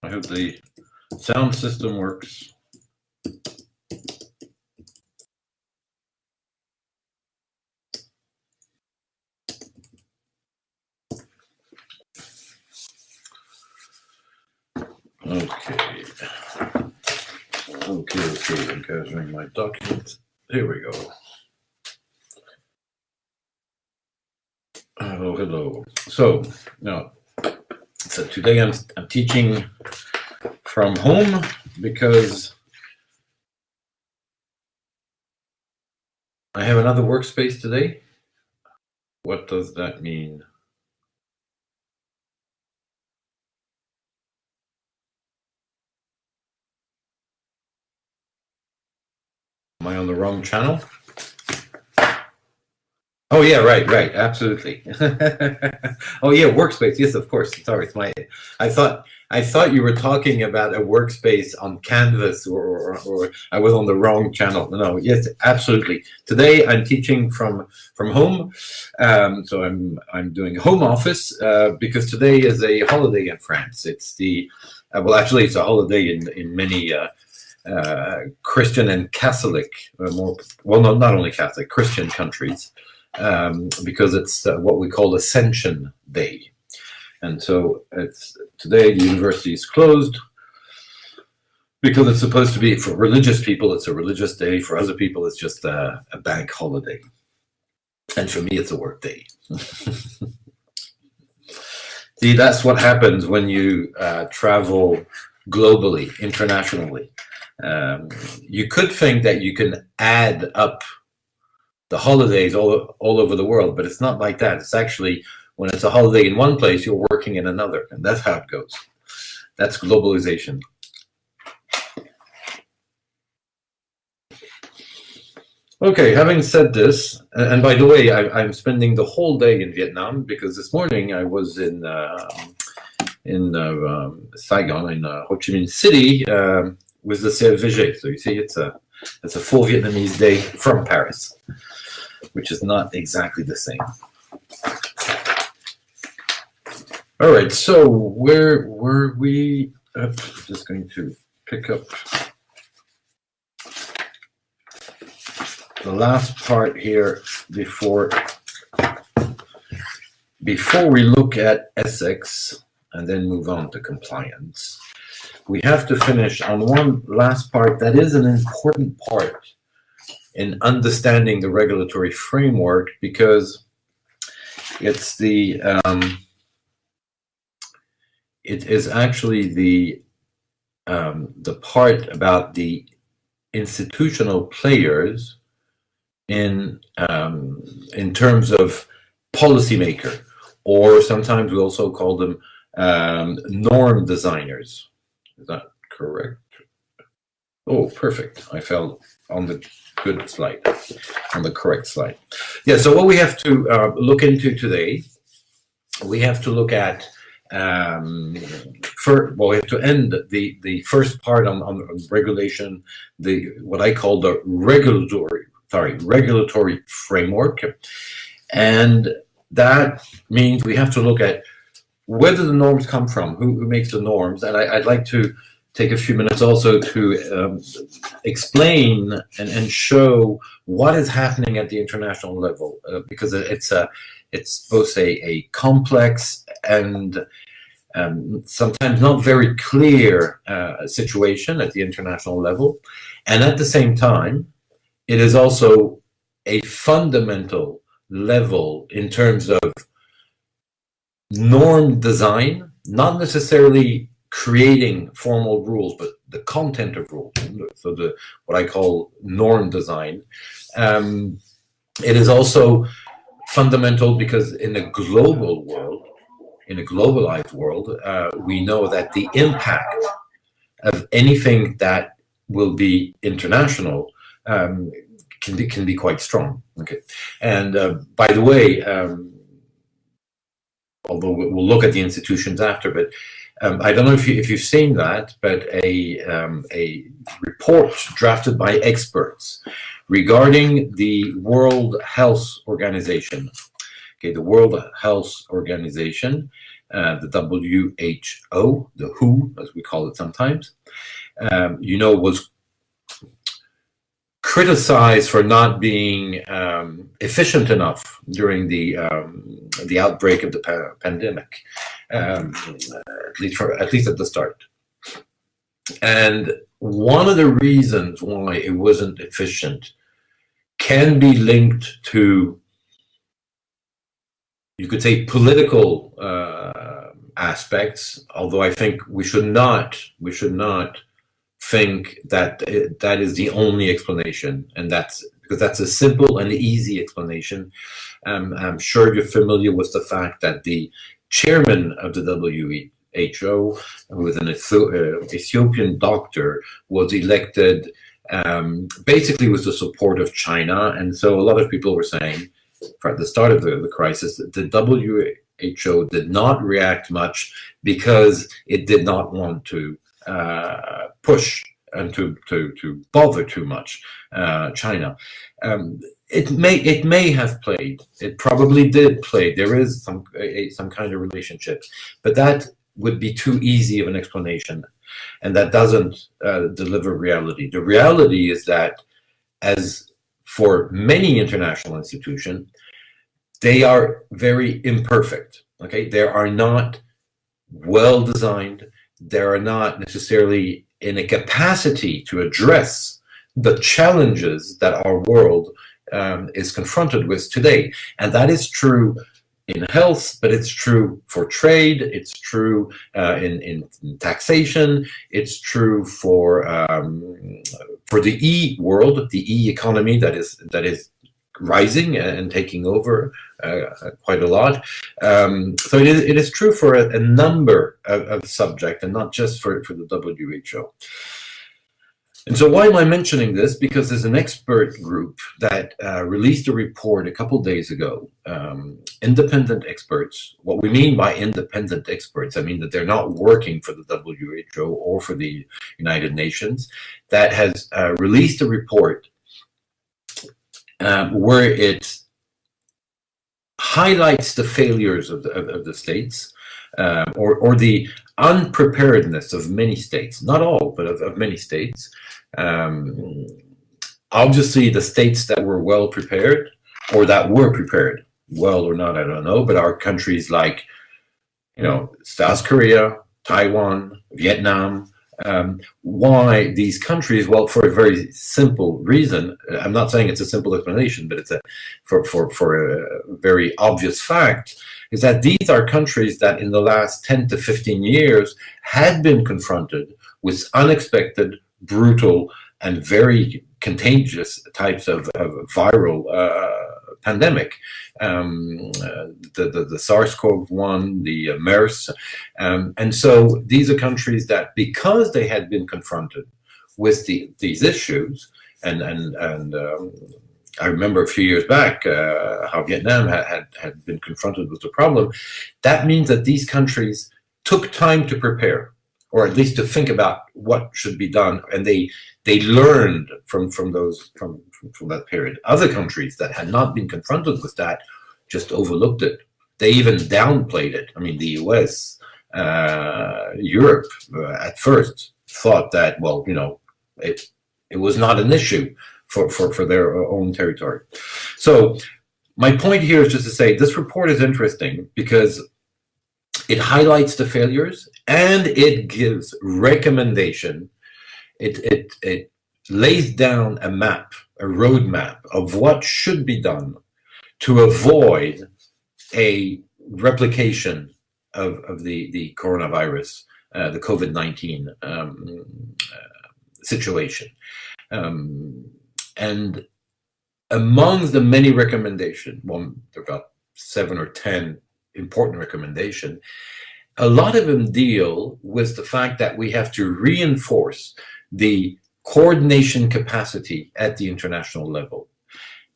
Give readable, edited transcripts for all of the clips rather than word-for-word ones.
I hope the sound system works. Okay. Okay, I'm gathering my documents. Here we go. Hello. So today I'm teaching from home because I have another workspace today. What does that mean? Am I on the wrong channel? Oh yeah, right, absolutely. Oh yeah, workspace. Yes, of course. Sorry, it's my. I thought you were talking about a workspace on Canvas, or I was on the wrong channel. No, yes, absolutely. Today I'm teaching from home, so I'm doing home office because today is a holiday in France. It's the well, actually, it's a holiday in many. Christian and Catholic, not only Catholic, Christian countries, because it's what we call Ascension Day. And so today the university is closed because it's supposed to be, for religious people, it's a religious day. For other people, it's just a bank holiday. And for me, it's a work day. See, that's what happens when you travel globally, internationally. You could think that you can add up the holidays all over the world, but it's not like that. It's actually, when it's a holiday in one place, you're working in another, and that's how it goes. That's globalization. Okay, having said this, and by the way, I'm spending the whole day in Vietnam because this morning I was in Saigon, in Ho Chi Minh City, with the CFVG. So you see, it's a full Vietnamese day from Paris, which is not exactly the same. All right, so where were we? I'm just going to pick up the last part here before we look at ethics and then move on to compliance. We have to finish on one last part that is an important part in understanding the regulatory framework, because it's it is actually the part about the institutional players in terms of policymaker, or sometimes we also call them norm designers. Is that correct? Oh, perfect. I fell on the good slide, on the correct slide. Yeah, so what we have to look into today, we have to look at, we have to end the first part on regulation, what I call the regulatory framework. And that means we have to look at where do the norms come from, who makes the norms. And I'd like to take a few minutes also to explain and show what is happening at the international level, because it's both a complex and sometimes not very clear situation at the international level. And at the same time, it is also a fundamental level in terms of norm design, not necessarily creating formal rules, but the content of rules. So what I call norm design. It is also fundamental because in a global world, in a globalized world, we know that the impact of anything that will be international can be quite strong. Okay, and by the way, although we'll look at the institutions after, but I don't know if you've seen that, but a report drafted by experts regarding the World Health Organization. Okay, the World Health Organization the WHO, the WHO, as we call it sometimes, was criticized for not being efficient enough during the outbreak of the pandemic, at least at the start. And one of the reasons why it wasn't efficient can be linked to, you could say, political aspects. Although I think we should not think that that is the only explanation, and that's because that's a simple and easy explanation. I'm sure you're familiar with the fact that the chairman of the WHO, who is an Ethiopian doctor, was elected basically with the support of China. And so a lot of people were saying, at the start of the crisis, the WHO did not react much because it did not want to push and to bother too much China. It may have played. It probably did play. There is some kind of relationship, but that would be too easy of an explanation, and that doesn't deliver reality. The reality is that, as for many international institutions, they are very imperfect. Okay, they are not well designed. They are not necessarily in a capacity to address the challenges that our world is confronted with today. And that is true in health, but it's true for trade, it's true in taxation, it's true for the e-world, the e-economy that is rising and taking over quite a lot. So it is true for a number of subjects, and not just for the WHO. And so why am I mentioning this? Because there's an expert group that released a report a couple days ago, independent experts. What we mean by independent experts, I mean that they're not working for the WHO or for the United Nations, that has released a report where it highlights the failures of the states, or the unpreparedness of many states, not all, but of many states. Obviously, the states that were well prepared, or that were prepared, well or not, I don't know, but are countries like, South Korea, Taiwan, Vietnam. Why these countries? Well, for a very simple reason. I'm not saying it's a simple explanation, but it's for a very obvious fact, is that these are countries that in the last 10 to 15 years had been confronted with unexpected, brutal, and very contagious types of viral pandemic. The SARS-CoV-1, the MERS. And so these are countries that, because they had been confronted with these issues, and I remember a few years back how Vietnam had been confronted with the problem. That means that these countries took time to prepare, or at least to think about what should be done, and they learned from that period. Other countries that had not been confronted with that just overlooked it. They even downplayed it. I mean, the US, Europe, at first thought that, well, it was not an issue for their own territory. So my point here is just to say this report is interesting because it highlights the failures and it gives recommendation. It lays down a map, a roadmap of what should be done to avoid a replication of the coronavirus, the COVID-19 situation. And among the many recommendations, there are about 7 or 10 important recommendations, a lot of them deal with the fact that we have to reinforce the coordination capacity at the international level.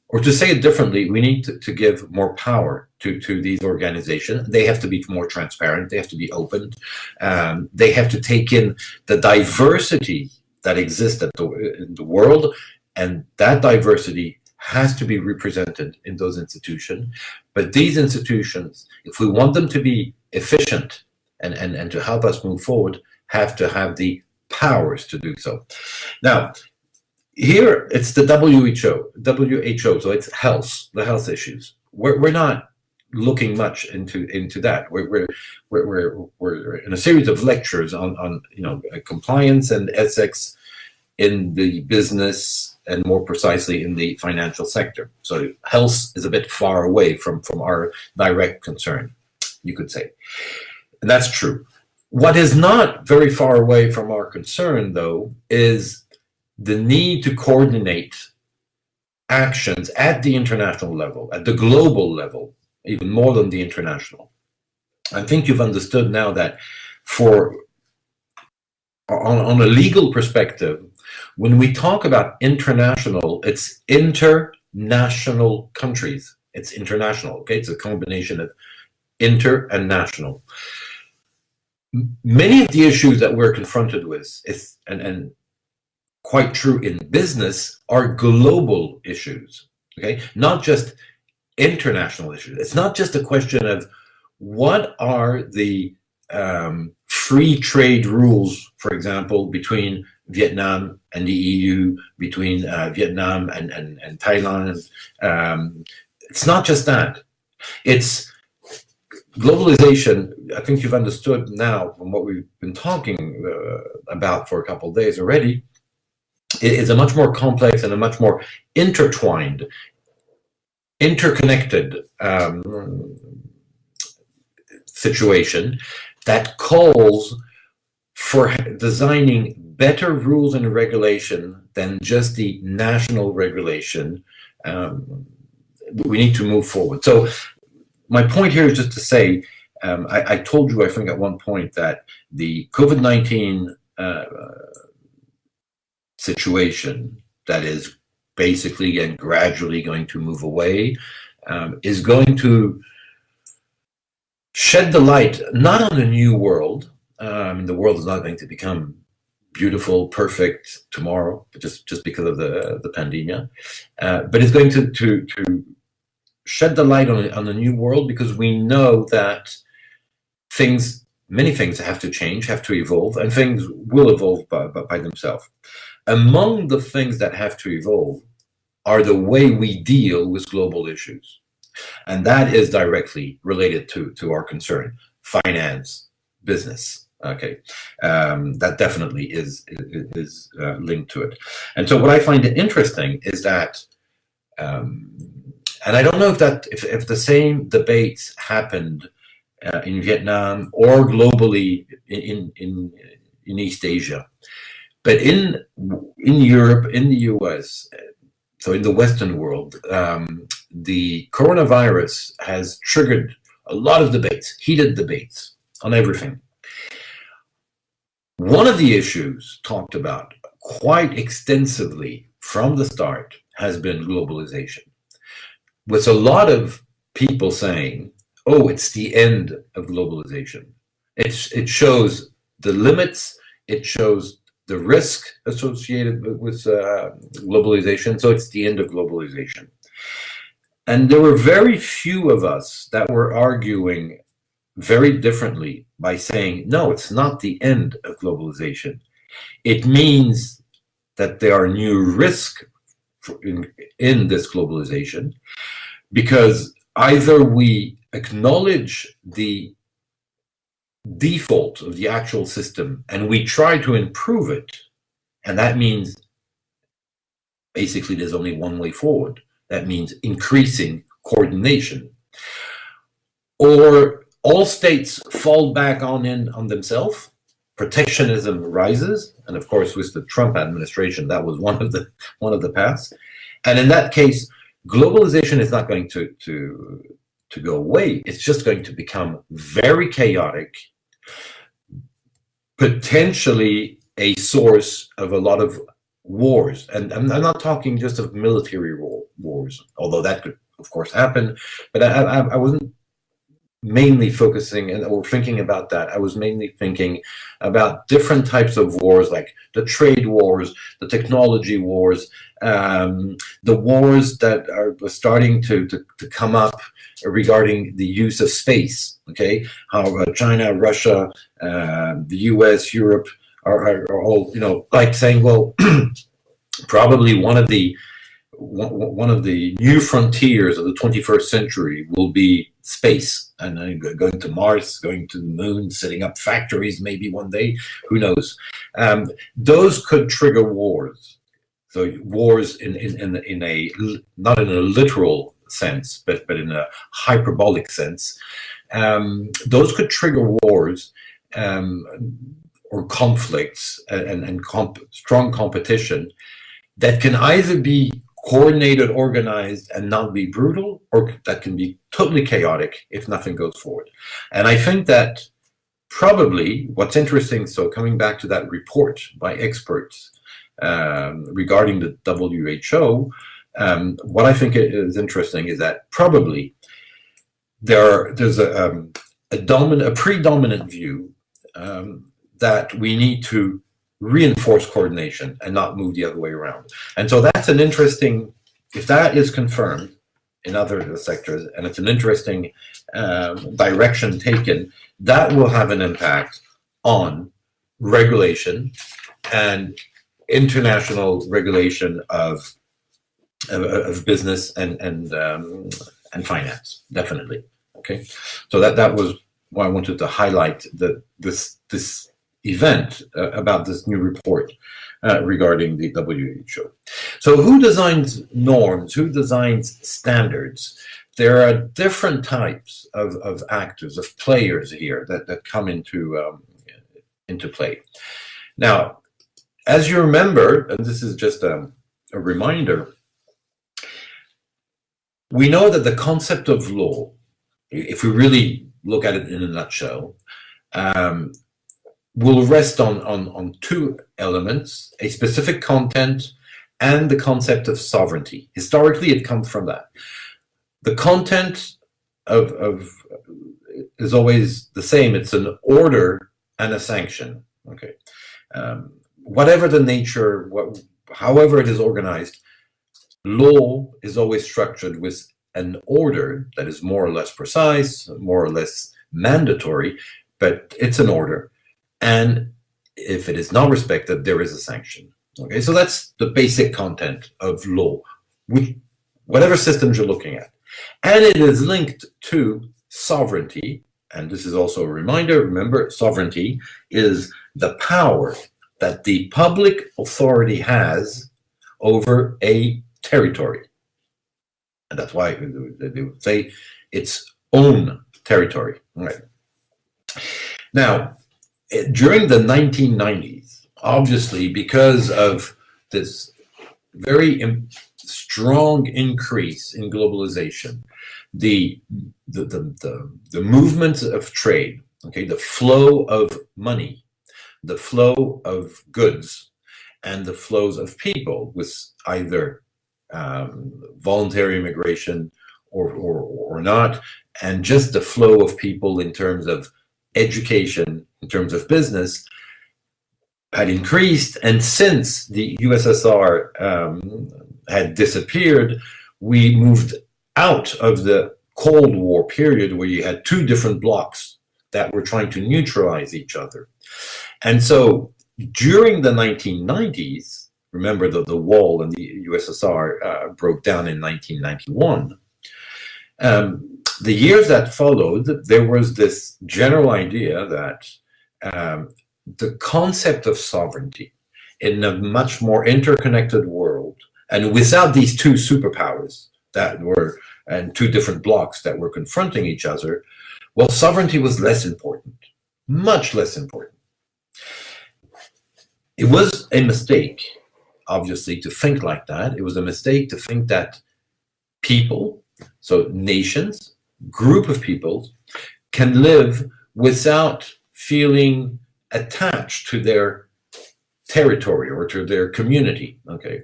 Or to say it differently, we need to give more power to these organizations. They have to be more transparent. They have to be open. They have to take in the diversity that exists in the world, and that diversity has to be represented in those institutions. But these institutions, if we want them to be efficient and to help us move forward, have to have the powers to do so. Now, here it's the WHO, so it's health, the health issues. We're not looking much into that. We're in a series of lectures on compliance and ethics in the business, and more precisely in the financial sector. So health is a bit far away from our direct concern, you could say. And that's true. What is not very far away from our concern, though, is the need to coordinate actions at the international level, at the global level, even more than the international. I think you've understood now that on a legal perspective, when we talk about international, it's international countries. It's international, okay? It's a combination of inter and national. Many of the issues that we're confronted with, and quite true in business, are global issues, okay? Not just international issues. It's not just a question of what are the free trade rules, for example, between Vietnam and the EU, between Vietnam and Thailand. It's not just that. It's globalization. I think you've understood now from what we've been talking about for a couple of days already. It is a much more complex and a much more intertwined, interconnected situation that calls for designing better rules and regulation than just the national regulation. We need to move forward. So my point here is just to say, I told you, I think at one point, that the COVID-19 situation that is basically and gradually going to move away is going to shed the light not on a new world. The world is not going to become beautiful, perfect tomorrow, just because of the pandemic. But it's going to shed the light on a new world, because we know that many things have to change, have to evolve, and things will evolve by themselves. Among the things that have to evolve are the way we deal with global issues. And that is directly related to our concern: finance, business. Okay, that definitely is linked to it. And so what I find interesting is that, and I don't know if the same debates happened in Vietnam or globally in East Asia, but in Europe, in the US, so in the Western world, the coronavirus has triggered a lot of debates, heated debates on everything. One of the issues talked about quite extensively from the start has been globalization, with a lot of people saying, oh, it's the end of globalization. It shows the limits, it shows the risk associated with globalization, so it's the end of globalization. And there were very few of us that were arguing very differently by saying, no, it's not the end of globalization. It means that there are new risks in this globalization, because either we acknowledge the default of the actual system and we try to improve it, and that means basically there's only one way forward. That means increasing coordination. Or all states fall back on themselves, protectionism rises, and of course with the Trump administration that was one of the paths. And in that case, globalization is not going to go away. It's just going to become very chaotic, potentially a source of a lot of wars. And I'm not talking just of military wars, although that could of course happen, but I wasn't mainly focusing or thinking about that, I was mainly thinking about different types of wars, like the trade wars, the technology wars, the wars that are starting to come up regarding the use of space. Okay, how China, Russia, the U.S., Europe are all, like saying, well, probably one of the new frontiers of the 21st century will be space, and going to Mars, going to the moon, setting up factories maybe one day, who knows. Those could trigger wars. So wars in a, not in a literal sense, but in a hyperbolic sense. Those could trigger wars, or conflicts, and strong competition that can either be coordinated, organized, and not be brutal, or that can be totally chaotic if nothing goes forward. And I think that probably what's interesting, so coming back to that report by experts regarding the WHO, what I think is interesting is that probably there's a predominant view that we need to reinforce coordination and not move the other way around. And so that's an interesting, if that is confirmed in other sectors, and it's an interesting direction taken, that will have an impact on regulation and international regulation of business and finance, definitely. Okay, so that was why I wanted to highlight this event about this new report regarding the WHO. So who designs norms? Who designs standards? There are different types of actors, of players here that come into play. Now, as you remember, and this is just a reminder, we know that the concept of law, if we really look at it in a nutshell, will rest on two elements: a specific content and the concept of sovereignty. Historically, it comes from that. The content of is always the same. It's an order and a sanction. Okay, whatever the nature, however it is organized, law is always structured with an order that is more or less precise, more or less mandatory, but it's an order. And if it is not respected, there is a sanction. Okay, so that's the basic content of law, whatever systems you're looking at. And it is linked to sovereignty. And this is also a reminder, remember, sovereignty is the power that the public authority has over a territory. And that's why they would say its own territory. Right. Now, during the 1990s, obviously, because of this very strong increase in globalization, the movement of trade, okay, the flow of money, the flow of goods, and the flows of people with either voluntary immigration or not, and just the flow of people in terms of education, in terms of business, had increased. And since the USSR had disappeared, we moved out of the Cold War period where you had two different blocks that were trying to neutralize each other. And so during the 1990s, remember the wall in the USSR broke down in 1991. The years that followed, there was this general idea that the concept of sovereignty in a much more interconnected world, and without these two superpowers that were, and two different blocks that were confronting each other, well, sovereignty was less important, much less important. It was a mistake, obviously, to think like that. It was a mistake to think that people, so nations, group of people, can live without feeling attached to their territory or to their community. Okay,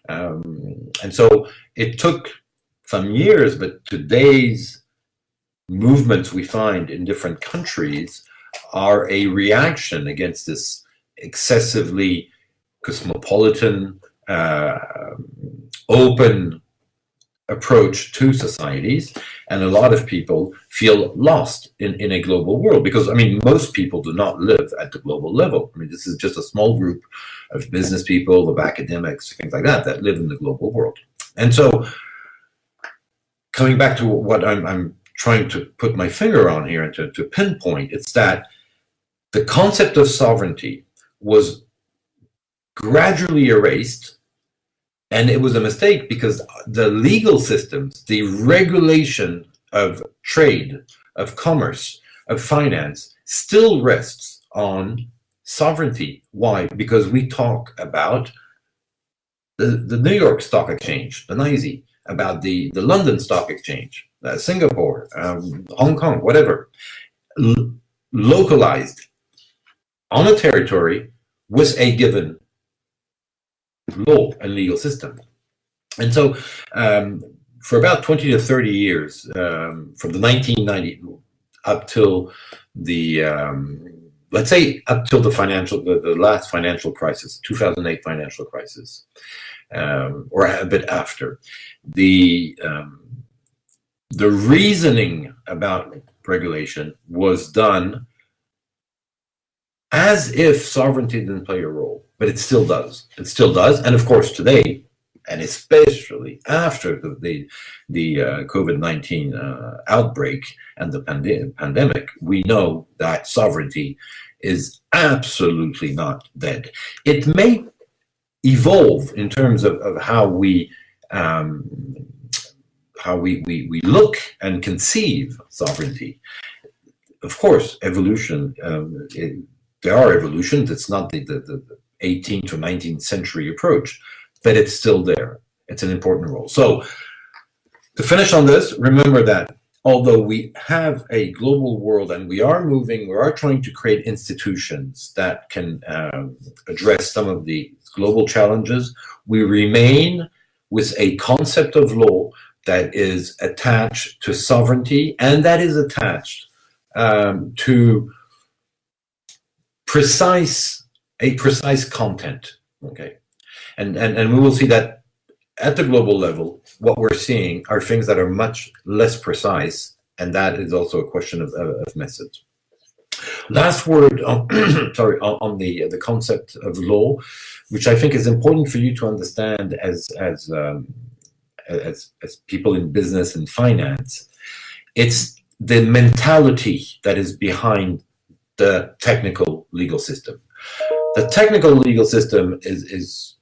and so it took some years, but today's movements we find in different countries are a reaction against this excessively cosmopolitan, open approach to societies, and a lot of people feel lost in a global world because, I mean, most people do not live at the global level. I mean, this is just a small group of business people, of academics, things like that, that live in the global world. And so, coming back to what I'm trying to put my finger on here and to pinpoint, it's that the concept of sovereignty was gradually erased. And it was a mistake because the legal systems, the regulation of trade, of commerce, of finance, still rests on sovereignty. Why? Because we talk about the New York Stock Exchange, the NYSE, about the London Stock Exchange, Singapore, Hong Kong, whatever, localized on a territory with a given law and legal system. And so for about 20 to 30 years, from the 1990 up till the, let's say up till the last financial crisis, 2008 financial crisis, or a bit after, the reasoning about regulation was done as if sovereignty didn't play a role, but it still does. It still does, and of course today, and especially after the COVID-19 outbreak and the pandemic, we know that sovereignty is absolutely not dead. It may evolve in terms of how we look and conceive sovereignty. Of course, evolution. There are evolutions. It's not the 18th or 19th century approach, but it's still there. It's an important role. So to finish on this, remember that although we have a global world and we are trying to create institutions that can address some of the global challenges, we remain with a concept of law that is attached to sovereignty and that is attached to precise content, okay? And we will see that at the global level, what we're seeing are things that are much less precise, and that is also a question of message. Last word on, on the concept of law, which I think is important for you to understand as people in business and finance. It's the mentality that is behind the technical legal system. The technical legal system is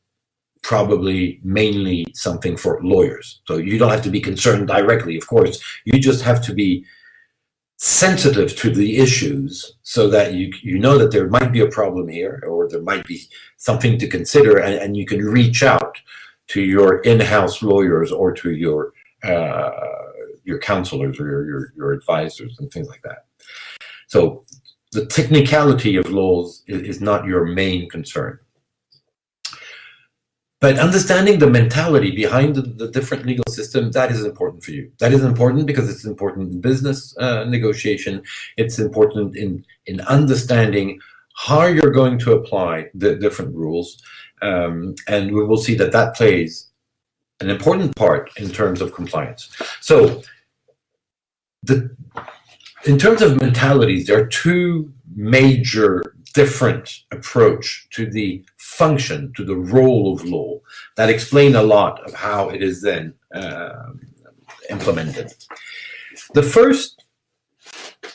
probably mainly something for lawyers. So you don't have to be concerned directly, of course. You just have to be sensitive to the issues so that you know that there might be a problem here or there might be something to consider, and you can reach out to your in-house lawyers or to your counselors or your advisors and things like that. So the technicality of laws is not your main concern. But understanding the mentality behind the different legal systems, that is important for you. That is important because it's important in business negotiation. It's important in understanding how you're going to apply the different rules. And we will see that plays an important part in terms of compliance. So in terms of mentalities, there are two major different approach to the function, to the role of law, that explain a lot of how it is then implemented. The first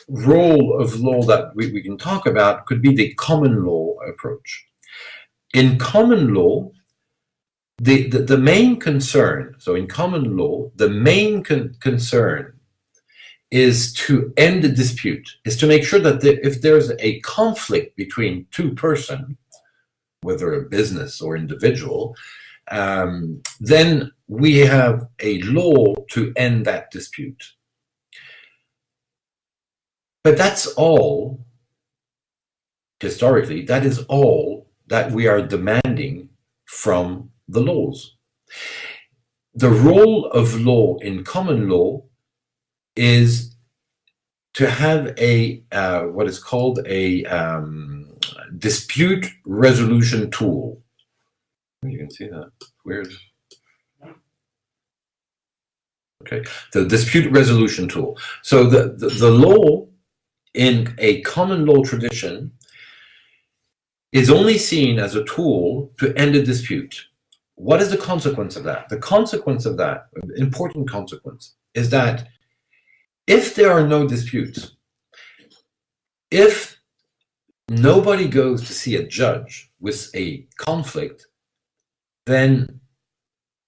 role of law that we can talk about could be the common law approach. In common law, the main concern, so in common law, the main concern is to end the dispute, is to make sure that if there's a conflict between two persons, whether a business or individual, then we have a law to end that dispute. But that's all, historically, that is all that we are demanding from the laws. The role of law in common law is to have a what is called a dispute resolution tool. You can see that. Weird. Okay, the dispute resolution tool. So the law in a common law tradition is only seen as a tool to end a dispute. What is the consequence of that? The consequence of that, important consequence, is that if there are no disputes, if nobody goes to see a judge with a conflict, then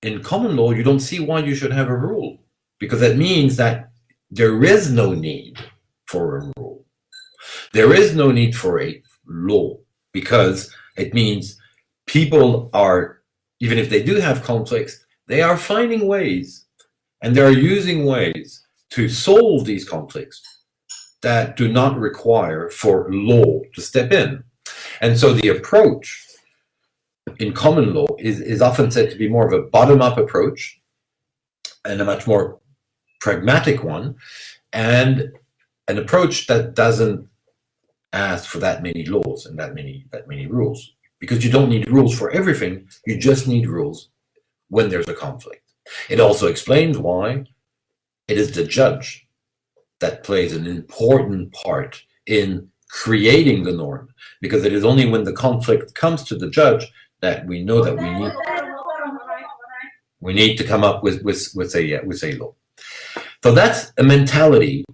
in common law, you don't see why you should have a rule, because that means that there is no need for a rule. There is no need for a law, because it means people are, even if they do have conflicts, they are finding ways and they are using ways to solve these conflicts that do not require for law to step in. And so the approach in common law is often said to be more of a bottom-up approach and a much more pragmatic one, and an approach that doesn't ask for that many laws and that many rules, because you don't need rules for everything. You just need rules when there's a conflict. It also explains why it is the judge that plays an important part in creating the norm, because it is only when the conflict comes to the judge that we know that we need to come up with a law. So that's a mentality,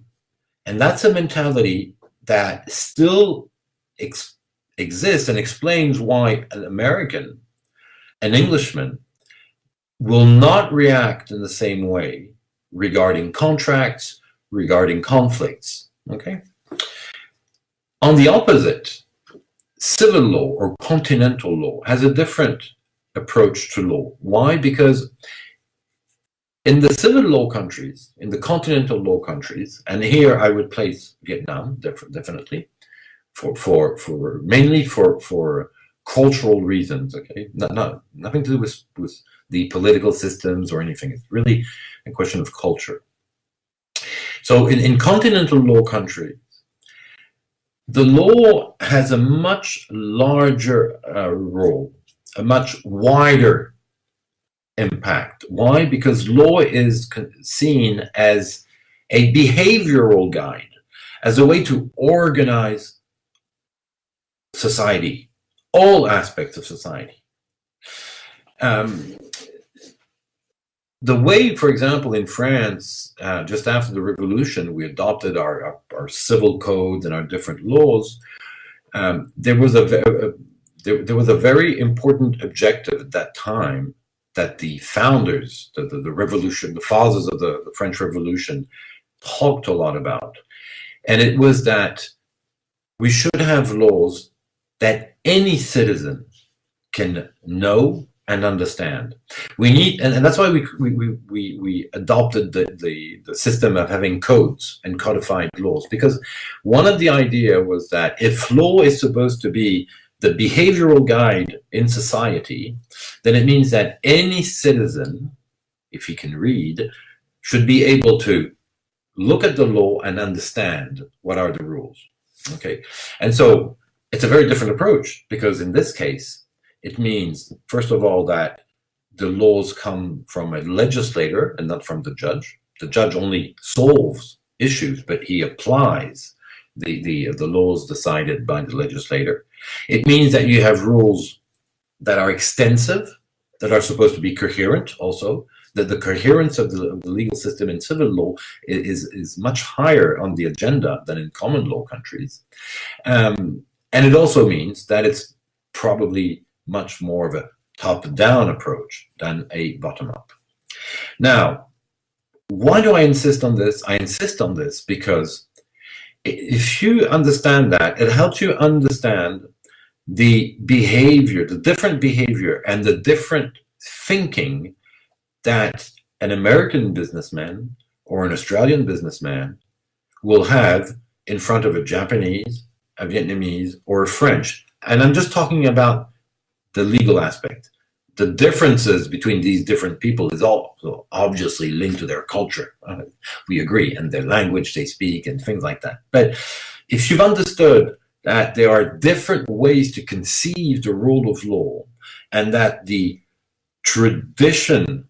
and that's a mentality that still exists and explains why an American, an Englishman, will not react in the same way regarding contracts, regarding conflicts. Okay? On the opposite, civil law or continental law has a different approach to law. Why? Because in the civil law countries, in the continental law countries, and here I would place Vietnam definitely, for mainly for cultural reasons. Okay, nothing to do with the political systems or anything. It's really a question of culture. So in continental law countries, the law has a much larger role, a much wider impact. Why? Because law is seen as a behavioral guide, as a way to organize society, all aspects of society. The way, for example, in France, just after the revolution, we adopted our civil codes and our different laws. There was a very important objective at that time that the founders, the revolution, the fathers of the French Revolution talked a lot about. And it was that we should have laws that any citizen can know and understand. We need, and that's why we adopted the system of having codes and codified laws, because one of the idea was that if law is supposed to be the behavioral guide in society, then it means that any citizen, if he can read, should be able to look at the law and understand what are the rules. Okay, and so it's a very different approach, because in this case, it means, first of all, that the laws come from a legislator and not from the judge. The judge only solves issues, but he applies the laws decided by the legislator. It means that you have rules that are extensive, that are supposed to be coherent also, that the coherence of the legal system in civil law is much higher on the agenda than in common law countries. And it also means that it's probably much more of a top-down approach than a bottom-up. Now, why do I insist on this? I insist on this because if you understand that, it helps you understand the behavior, the different behavior and the different thinking that an American businessman or an Australian businessman will have in front of a Japanese, a Vietnamese, or a French. And I'm just talking about the legal aspect. the differences between these different people is also obviously linked to their culture. We agree, and their language they speak and things like that. But if you've understood that there are different ways to conceive the rule of law, and that the tradition,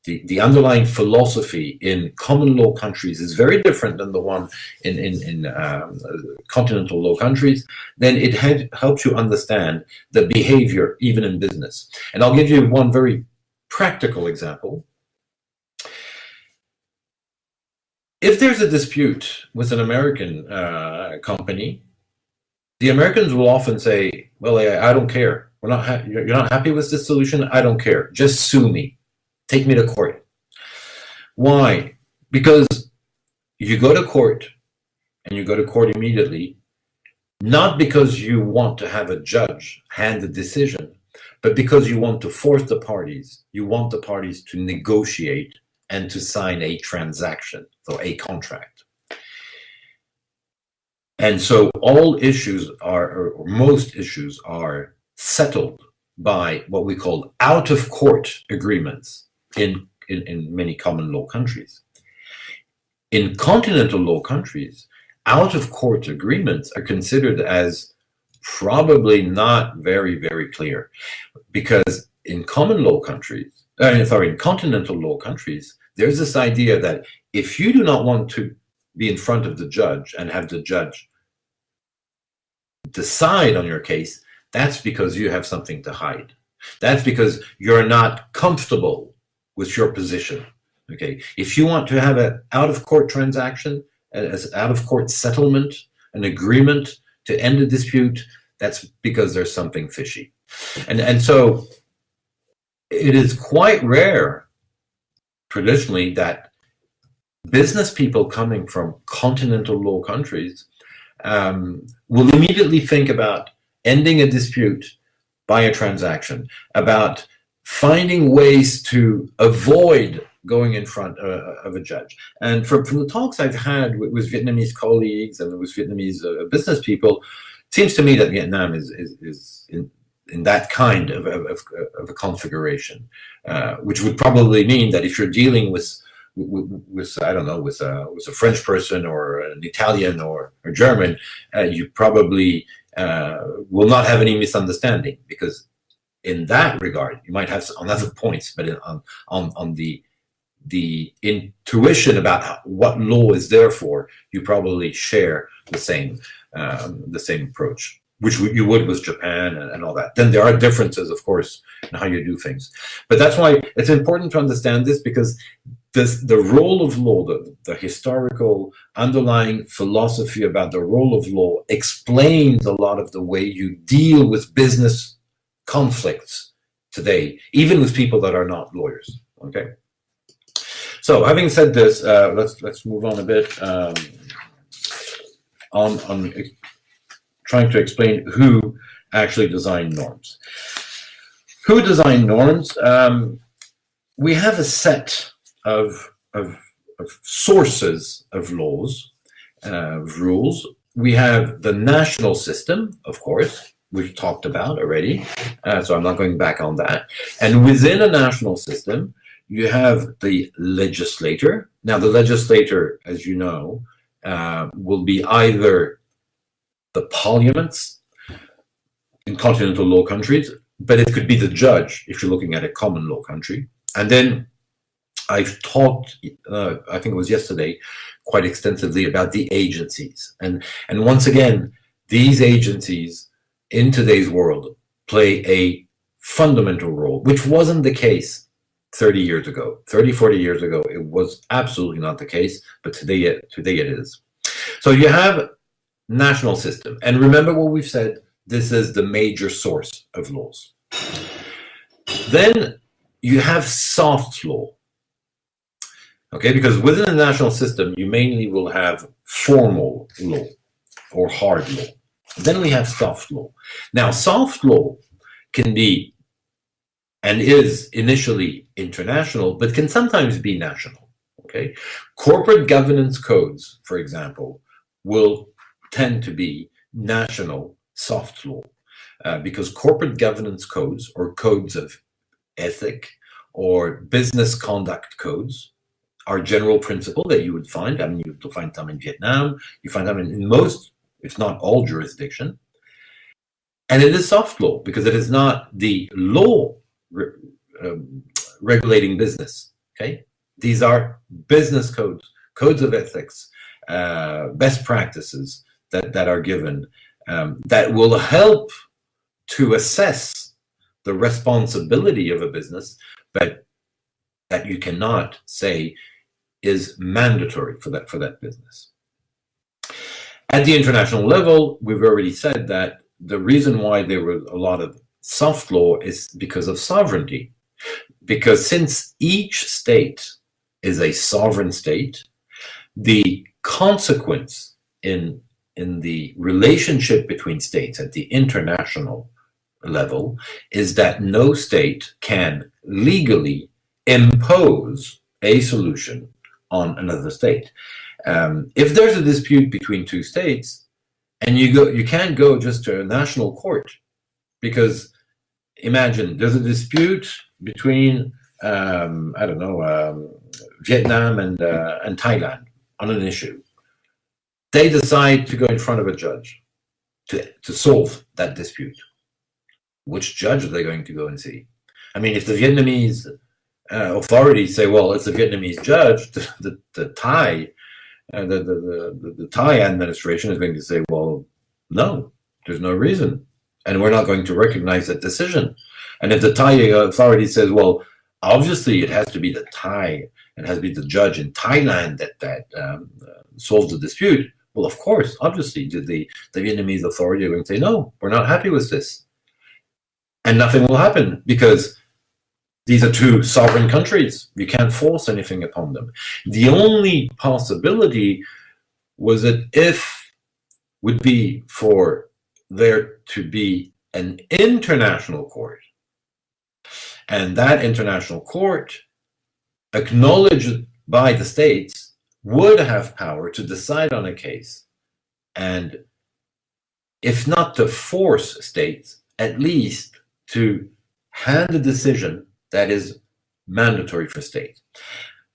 the underlying philosophy in common law countries is very different than the one in continental law countries, then it helps you understand the behavior even in business. And I'll give you one very practical example. If there's a dispute with an American company, the Americans will often say, well, I don't care. You're not happy with this solution? I don't care. Just sue me. Take me to court. Why? Because you go to court, and you go to court immediately, not because you want to have a judge hand a decision, but because you want to force the parties. You want the parties to negotiate and to sign a transaction, so a contract. And so all issues are, or most issues are settled by what we call out-of-court agreements in many common law countries. In continental law countries, out-of-court agreements are considered as probably not very, very clear, because in common law countries, in continental law countries, there's this idea that if you do not want to be in front of the judge and have the judge decide on your case, that's because you have something to hide. That's because you're not comfortable with your position. Okay, if you want to have an out-of-court transaction, as out-of-court settlement, an agreement to end a dispute, that's because there's something fishy. And so it is quite rare, traditionally, that business people coming from continental law countries will immediately think about ending a dispute by a transaction, about finding ways to avoid going in front of a judge. And from the talks I've had with Vietnamese colleagues and with Vietnamese business people, it seems to me that Vietnam is in that kind of a configuration, which would probably mean that if you're dealing with I don't know, with a French person or an Italian or German, you probably will not have any misunderstanding, because in that regard, you might have on other points, but on the intuition about what law is there for, you probably share the same approach, which you would with Japan and all that. Then there are differences, of course, in how you do things. But that's why it's important to understand this, because the role of law, the historical underlying philosophy about the role of law explains a lot of the way you deal with business conflicts today, even with people that are not lawyers. Okay. So having said this, let's move on a bit on trying to explain who actually designed norms. Who designed norms? We have a set of sources of laws, rules. We have the national system, of course, we've talked about already, so I'm not going back on that. And within a national system, you have the legislator. Now, the legislator, as you know, will be either the parliaments in continental law countries, but it could be the judge if you're looking at a common law country. And then I've talked, I think it was yesterday, quite extensively about the agencies. And once again, these agencies in today's world play a fundamental role, which wasn't the case 30 years ago. 30, 40 years ago, it was absolutely not the case, but today it is. So you have national system. And remember what we've said, this is the major source of laws. Then you have soft law. Okay, because within the national system, you mainly will have formal law or hard law. Then we have soft law. Now, soft law can be and is initially international, but can sometimes be national. Okay, corporate governance codes, for example, will tend to be national soft law. because corporate governance codes or codes of ethic or business conduct codes are general principle that you would find. I mean, you'll find them in Vietnam, you find them in most, if not all, jurisdiction. And it is soft law because it is not the law regulating business. Okay, these are business codes, codes of ethics, best practices that are given that will help to assess the responsibility of a business, but that you cannot say is mandatory for that business. At the international level, we've already said that the reason why there was a lot of soft law is because of sovereignty. Because since each state is a sovereign state, the consequence in the relationship between states at the international level is that no state can legally impose a solution on another state. If there's a dispute between two states, and you can't go just to a national court, because imagine there's a dispute between I don't know, Vietnam and Thailand on an issue. They decide to go in front of a judge to solve that dispute. Which judge are they going to go and see? I mean, if the Vietnamese authorities say, well, it's a Vietnamese judge, the Thai the Thai administration is going to say, well, no, there's no reason, and we're not going to recognize that decision. And if the Thai authority says, well, obviously it has to be the Thai, it has to be the judge in Thailand that solves the dispute, well, of course, obviously, the Vietnamese authority are going to say, no, we're not happy with this. And nothing will happen because these are two sovereign countries. You can't force anything upon them. The only possibility was that would be for there to be an international court. And that international court, acknowledged by the states, would have power to decide on a case. And if not to force states, at least to hand a decision that is mandatory for states.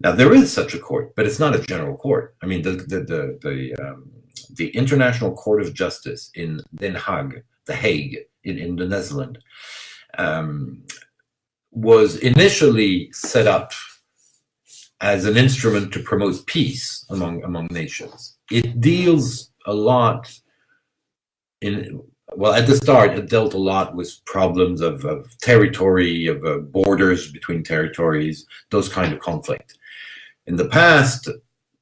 Now there is such a court, but it's not a general court. I mean, the International Court of Justice in Den Haag, The Hague, in the Netherlands, was initially set up as an instrument to promote peace among nations. It deals a lot at the start, it dealt a lot with problems of territory, of borders between territories, those kind of conflict. In the past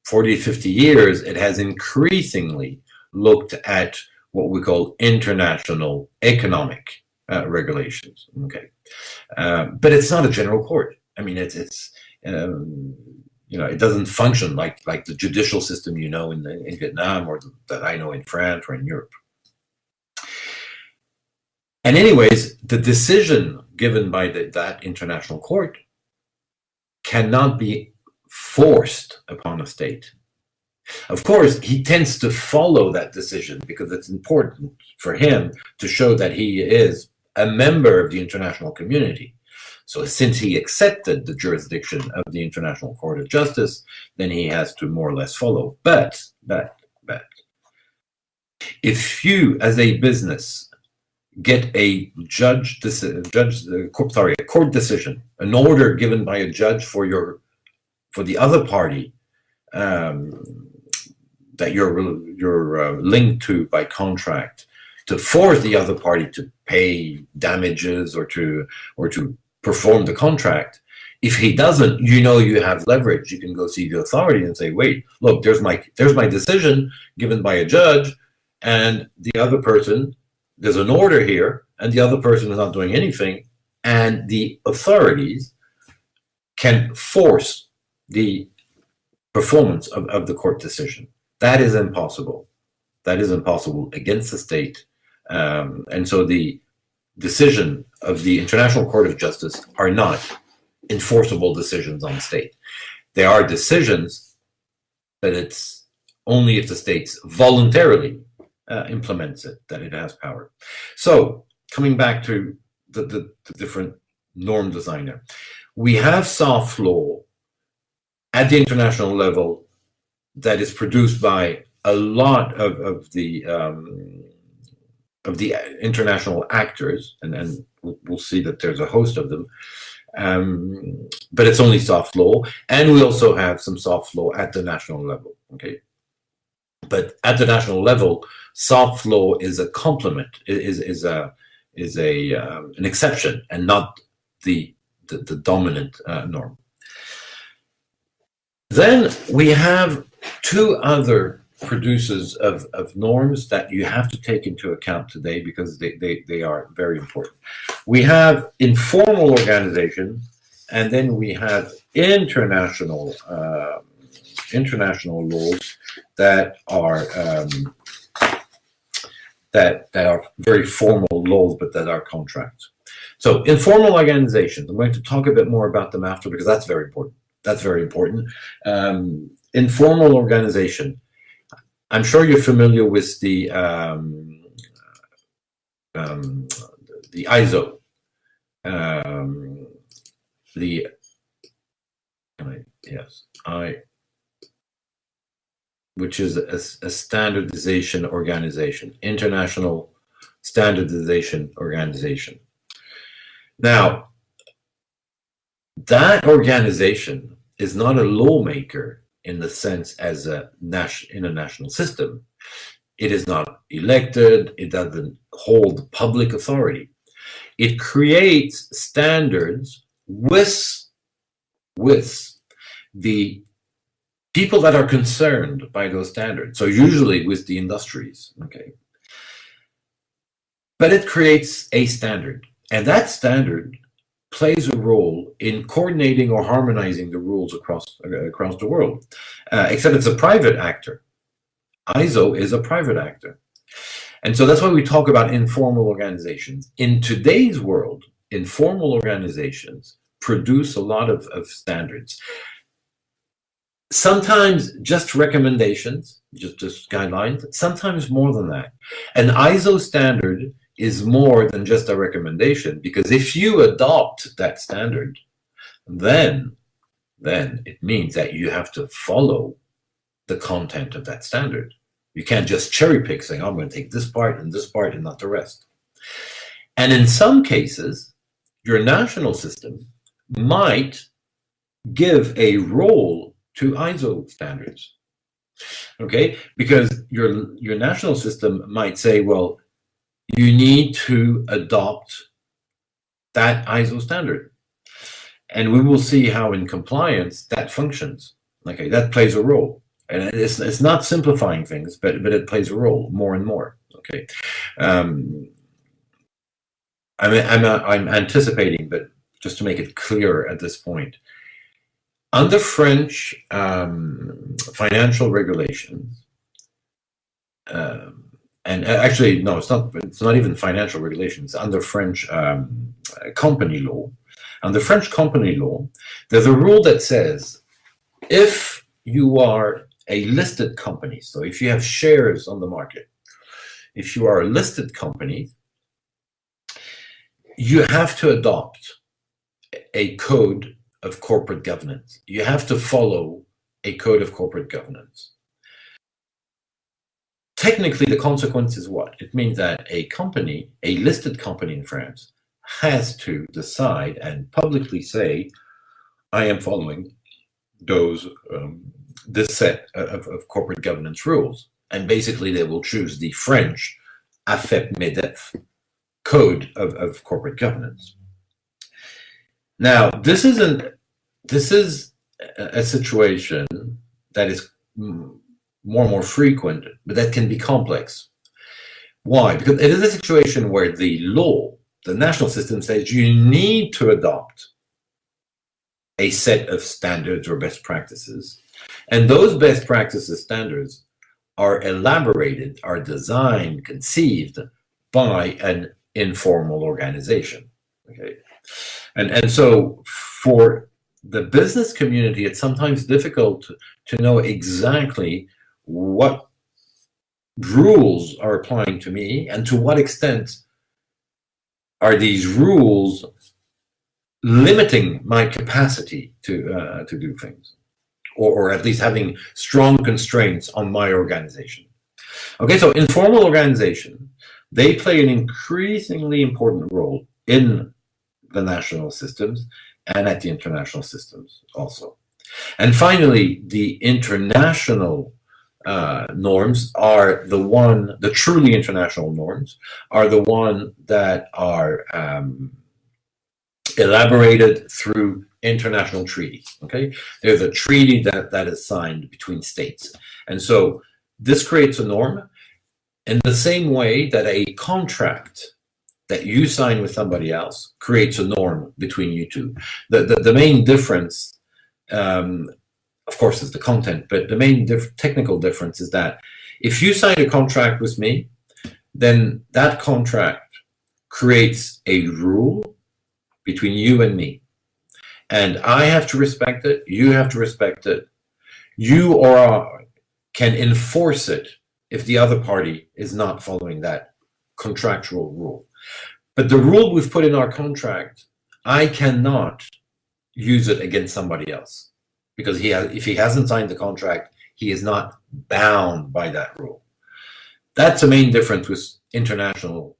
40, 50 years, it has increasingly looked at what we call international economic regulations. Okay, but it's not a general court. I mean, it doesn't function like the judicial system in Vietnam, or that I know in France or in Europe. And anyways, the decision given by that international court cannot be forced upon a state. Of course, he tends to follow that decision because it's important for him to show that he is a member of the international community. So since he accepted the jurisdiction of the International Court of Justice, then he has to more or less follow. But if you, as a business, get a court decision, an order given by a judge for the other party that you're linked to by contract, to force the other party to pay damages or to perform the contract. If he doesn't, you have leverage. You can go see the authority and say, wait, look, there's my decision given by a judge, and the other person, there's an order here, and the other person is not doing anything, and the authorities can force the performance of the court decision. That is impossible. That is impossible against the state. And so the decision of the International Court of Justice are not enforceable decisions on the state. They are decisions, but it's only if the state voluntarily implements it that it has power. So coming back to the different norm designer, we have soft law at the international level that is produced by a lot of the international actors, and we'll see that there's a host of them. But it's only soft law, and we also have some soft law at the national level. Okay, but at the national level, soft law is a complement, is an exception, and not the dominant norm. Then we have two other producers of norms that you have to take into account today, because they are very important. We have informal organization, and then we have international laws that are very formal laws, but that are contracts. So informal organizations, I'm going to talk a bit more about them after, because that's very important. That's very important. Informal organization. I'm sure you're familiar with the ISO, which is a standardization organization, international standardization organization. Now, that organization is not a lawmaker in the sense as in a national system. It is not elected. It doesn't hold public authority. It creates standards with the people that are concerned by those standards. So usually with the industries, okay. But it creates a standard, and that standard plays a role in coordinating or harmonizing the rules across the world, except it's a private actor. ISO is a private actor. And so that's why we talk about informal organizations. In today's world, informal organizations produce a lot of standards. Sometimes just recommendations, just guidelines, sometimes more than that. An ISO standard is more than just a recommendation, because if you adopt that standard, then it means that you have to follow the content of that standard. You can't just cherry pick, saying, I'm going to take this part and not the rest. And in some cases, your national system might give a role to ISO standards, okay? Because your national system might say, well, you need to adopt that ISO standard. And we will see how in compliance that functions. Okay, that plays a role. And it's not simplifying things, but it plays a role more and more. Okay. I'm anticipating, but just to make it clear at this point, under French financial regulations, and actually, no, it's not even financial regulations. Under French company law, under French company law, there's a rule that says if you are a listed company, so if you have shares on the market, if you are a listed company, you have to adopt a code of corporate governance. You have to follow a code of corporate governance. Technically, the consequence is what? It means that a company, a listed company in France, has to decide and publicly say, I am following this set of corporate governance rules. And basically, they will choose the French AFEP-MEDEF code of corporate governance. Now, this is a situation that is more and more frequent, but that can be complex. Why? Because it is a situation where the law, the national system, says you need to adopt a set of standards or best practices. And those best practices standards are elaborated, are designed, conceived by an informal organization. Okay. And so for the business community, it's sometimes difficult to know exactly what rules are applying to me and to what extent are these rules limiting my capacity to do things, or at least having strong constraints on my organization? Okay, so informal organization, they play an increasingly important role in the national systems and at the international systems also. And finally, the international norms are the truly international norms are the one that are elaborated through international treaties. Okay, there's a treaty that is signed between states, and so this creates a norm in the same way that a contract that you sign with somebody else creates a norm between you two. The main difference, of course, is the content, but the main technical difference is that if you sign a contract with me, then that contract creates a rule between you and me. And I have to respect it, you have to respect it. You or I can enforce it if the other party is not following that contractual rule. But the rule we've put in our contract, I cannot use it against somebody else, because if he hasn't signed the contract, he is not bound by that rule. That's the main difference with international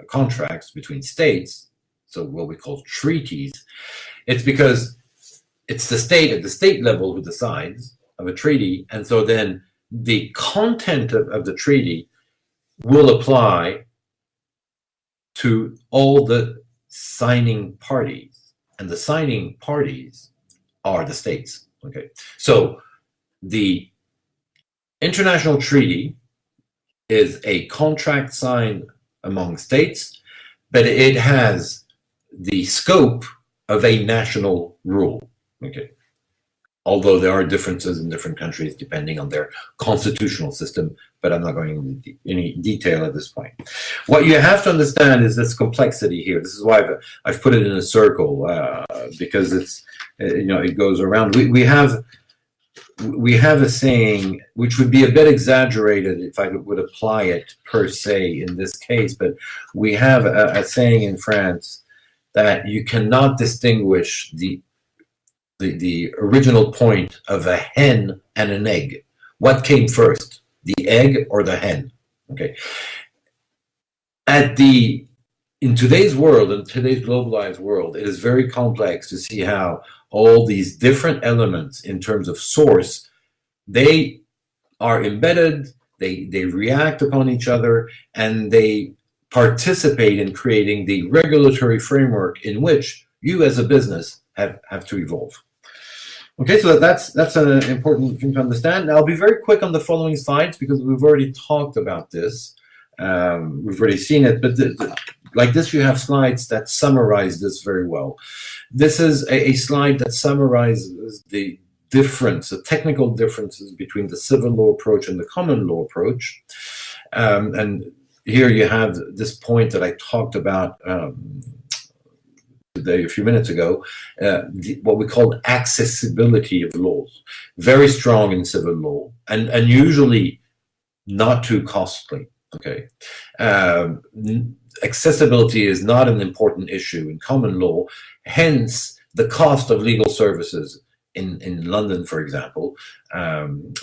contracts between states, so what we call treaties. It's because it's the state at the state level who decides of a treaty, and so then the content of the treaty will apply to all the signing parties, and the signing parties are the states. Okay, so the international treaty is a contract signed among states, but it has the scope of a national rule. Okay, although there are differences in different countries depending on their constitutional system, but I'm not going into any detail at this point. What you have to understand is this complexity here. This is why I've put it in a circle, because it's, it goes around. We have a saying which would be a bit exaggerated if I would apply it per se in this case, but we have a saying in France that you cannot distinguish the original point of a hen and an egg. What came first, the egg or the hen? Okay. In today's world, in today's globalized world, it is very complex to see how all these different elements in terms of source, they are embedded, they react upon each other, and they participate in creating the regulatory framework in which you as a business have to evolve. Okay, so that's an important thing to understand. Now, I'll be very quick on the following slides because we've already talked about this. We've already seen it, but like this, you have slides that summarize this very well. This is a slide that summarizes the difference, the technical differences between the civil law approach and the common law approach. And here you have this point that I talked about today, a few minutes ago, what we call accessibility of laws. Very strong in civil law, and usually not too costly. Okay, accessibility is not an important issue in common law. Hence, the cost of legal services in London, for example,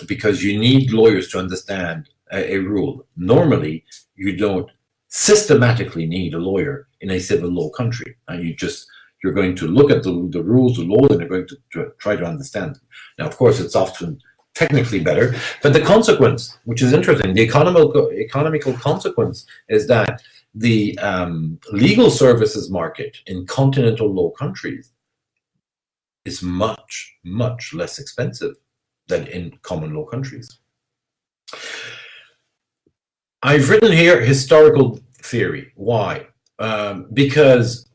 because you need lawyers to understand a rule. Normally, you don't systematically need a lawyer in a civil law country, and you're going to look at the rules, the laws, and you're going to try to understand them. Now, of course, it's often technically better, but the consequence, which is interesting, the economical consequence is that the legal services market in continental law countries is much, much less expensive than in common law countries. I've written here historical theory. Why? Because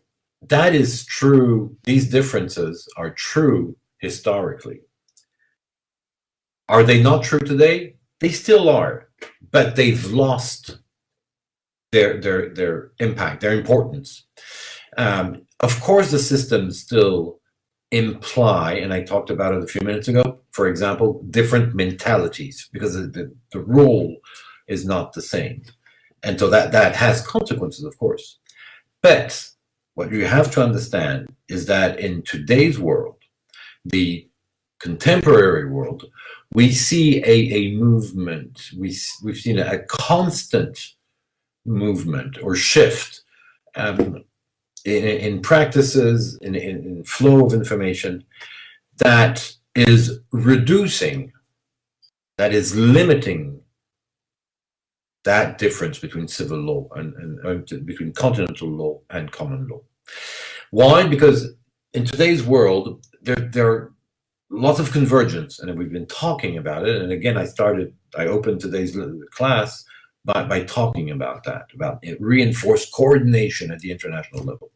that is true. These differences are true historically. Are they not true today? They still are, but they've lost their impact, their importance. Of course, the systems still imply, and I talked about it a few minutes ago, for example, different mentalities, because the role is not the same. And so that has consequences, of course. But what you have to understand is that in today's world, the contemporary world, we see a movement. We've seen a constant movement or shift in practices, in flow of information that is reducing, that is limiting that difference between civil law and between continental law and common law. Why? Because in today's world, there are lots of convergence, and we've been talking about it. And again, I opened today's class by talking about that, about reinforced coordination at the international level.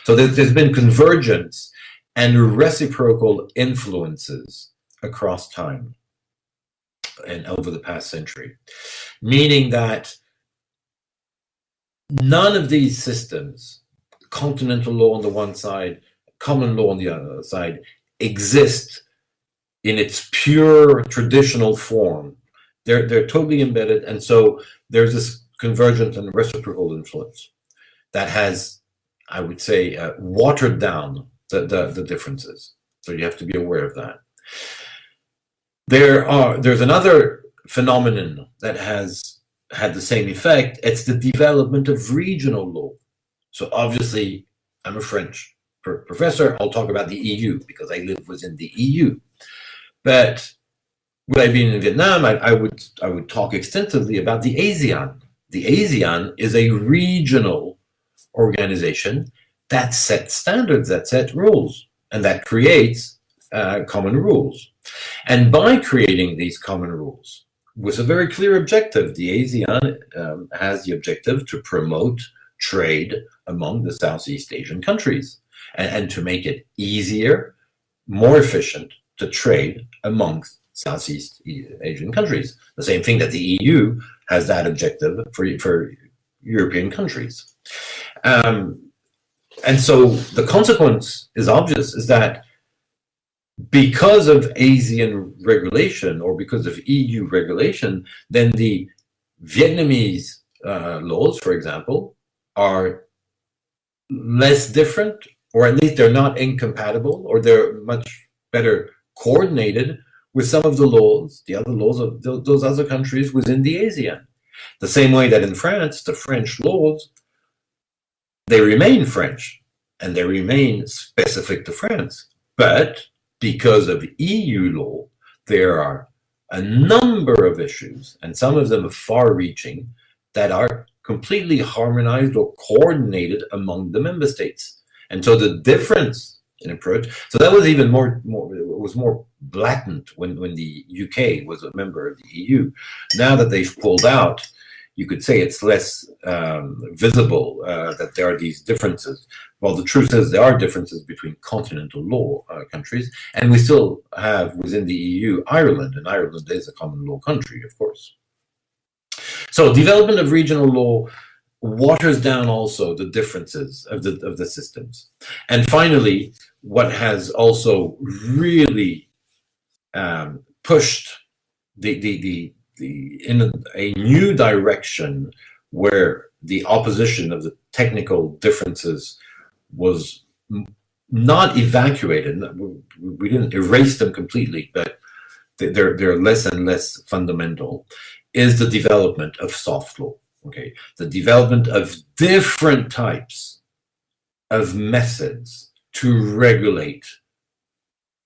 So there's been convergence and reciprocal influences across time and over the past century, meaning that none of these systems, continental law on the one side, common law on the other side, exist in its pure traditional form. They're totally embedded, and so there's this convergent and reciprocal influence that has, I would say, watered down the differences. So you have to be aware of that. There's another phenomenon that has had the same effect. It's the development of regional law. So obviously, I'm a French professor. I'll talk about the EU because I live within the EU. But would I be in Vietnam, I would talk extensively about the ASEAN. The ASEAN is a regional organization that sets standards, that sets rules, and that creates common rules. And by creating these common rules with a very clear objective, the ASEAN has the objective to promote trade among the Southeast Asian countries and to make it easier, more efficient to trade amongst Southeast Asian countries. The same thing that the EU has that objective for European countries. And so the consequence is obvious, is that because of ASEAN regulation or because of EU regulation, then the Vietnamese laws, for example, are less different, or at least they're not incompatible, or they're much better coordinated with some of the laws, the other laws of those other countries within the ASEAN. The same way that in France, the French laws, they remain French and they remain specific to France. But because of EU law, there are a number of issues, and some of them are far-reaching, that are completely harmonized or coordinated among the member states. And so the difference in approach, so that was even more blatant when the UK was a member of the EU. Now that they've pulled out, you could say it's less visible that there are these differences. Well, the truth is there are differences between continental law countries, and we still have within the EU Ireland, and Ireland is a common law country, of course. So development of regional law waters down also the differences of the systems. And finally, what has also really pushed in a new direction, where the opposition of the technical differences was not evacuated. We didn't erase them completely, but they're less and less fundamental, is the development of soft law. Okay, the development of different types of methods to regulate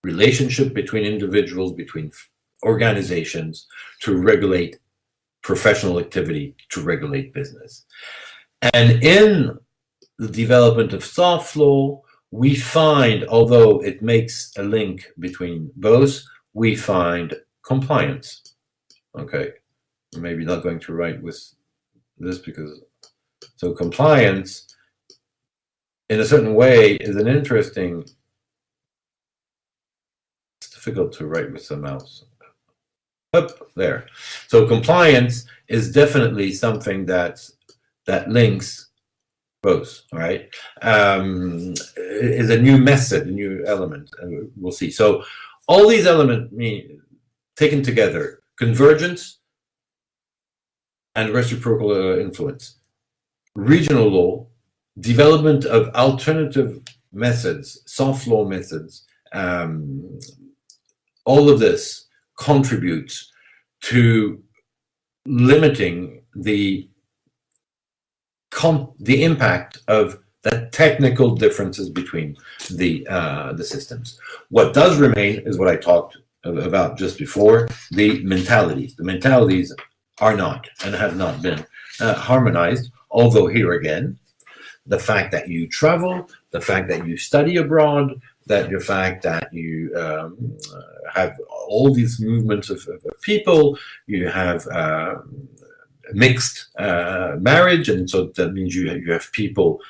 relationship between individuals, between organizations, to regulate professional activity, to regulate business. And in the development of soft law, we find, although it makes a link between both, we find compliance. Okay, I'm maybe not going to write with this because, so compliance in a certain way is an interesting, it's difficult to write with the mouse. Up there. So compliance is definitely something that links both, right? Is a new method, a new element, and we'll see. So all these elements taken together, convergence and reciprocal influence, regional law, development of alternative methods, soft law methods, all of this contributes to limiting the impact of the technical differences between the systems. What does remain is what I talked about just before, the mentalities. The mentalities are not and have not been harmonized, although here again, the fact that you travel, the fact that you study abroad, the fact that you have all these movements of people, you have mixed marriage, and so that means you have people.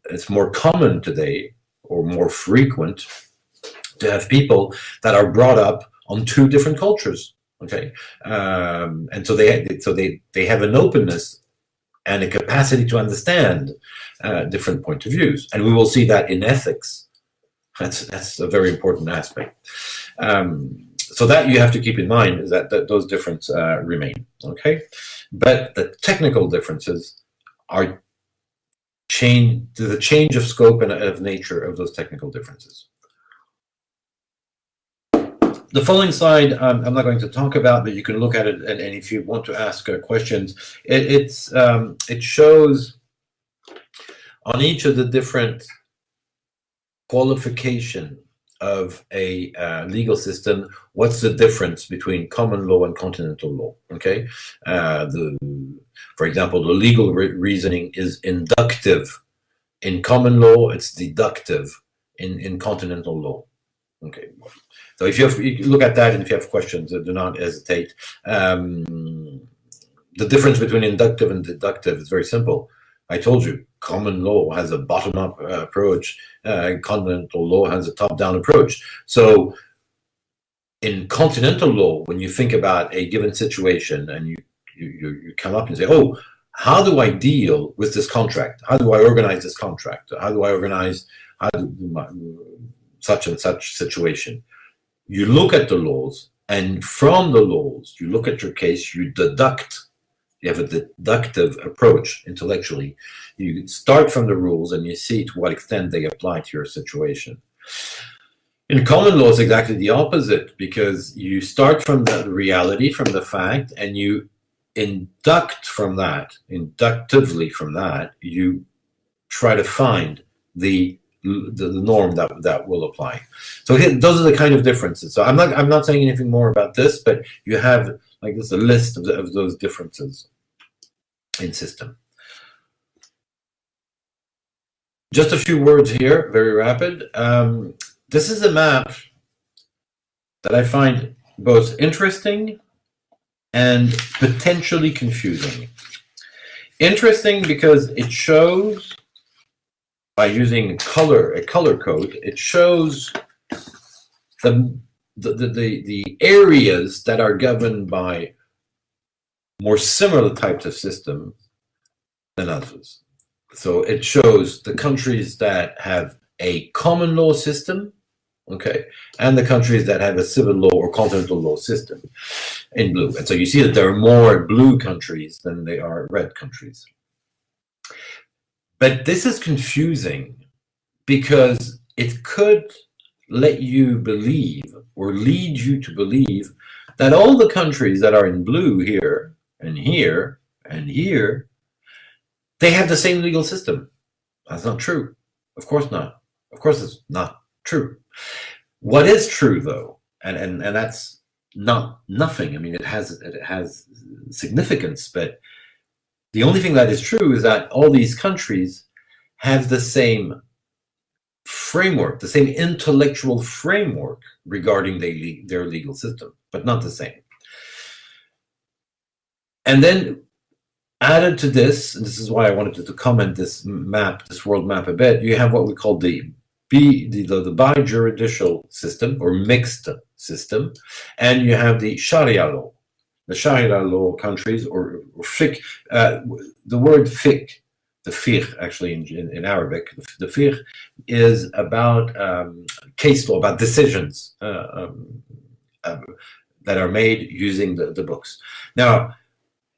It's more common today, or more frequent, to have people that are brought up on two different cultures. Okay, and so they have an openness and a capacity to understand different point of views, and we will see that in ethics. That's a very important aspect. So that you have to keep in mind is that those differences remain. Okay, but the technical differences are the change of scope and of nature of those technical differences. The following slide I'm not going to talk about, but you can look at it, and if you want to ask questions, it shows on each of the different qualification of a legal system, what's the difference between common law and continental law. Okay, for example, the legal reasoning is inductive in common law, it's deductive in continental law. Okay, so if you look at that, and if you have questions, do not hesitate. The difference between inductive and deductive is very simple. I told you, common law has a bottom-up approach, continental law has a top-down approach. So in continental law, when you think about a given situation and you come up and say, oh, how do I deal with this contract? How do I organize this contract? How do I organize such and such situation? You look at the laws, and from the laws, you look at your case, you deduct. You have a deductive approach intellectually. You start from the rules and you see to what extent they apply to your situation. In common law, it's exactly the opposite, because you start from the reality, from the fact, and you induct from that, inductively from that, you try to find the norm that will apply. So those are the kind of differences. So I'm not saying anything more about this, but you have like this a list of those differences in system. Just a few words here, very rapid. This is a map that I find both interesting and potentially confusing. Interesting because it shows, by using a color code, it shows the areas that are governed by more similar types of systems than others. So it shows the countries that have a common law system, okay, and the countries that have a civil law or continental law system in blue. And so you see that there are more blue countries than there are red countries. But this is confusing because it could let you believe or lead you to believe that all the countries that are in blue here and here and here, they have the same legal system. That's not true. Of course not. Of course it's not true. What is true though, and that's not nothing. I mean, it has significance, but the only thing that is true is that all these countries have the same framework, the same intellectual framework regarding their legal system, but not the same. And then added to this, and this is why I wanted to comment this map, this world map a bit, you have what we call the bijuridical system or mixed system, and you have the Sharia law. The Sharia law countries, or fiqh, the word fiqh, the fiqh actually in Arabic, the fiqh is about case law, about decisions that are made using the books. Now,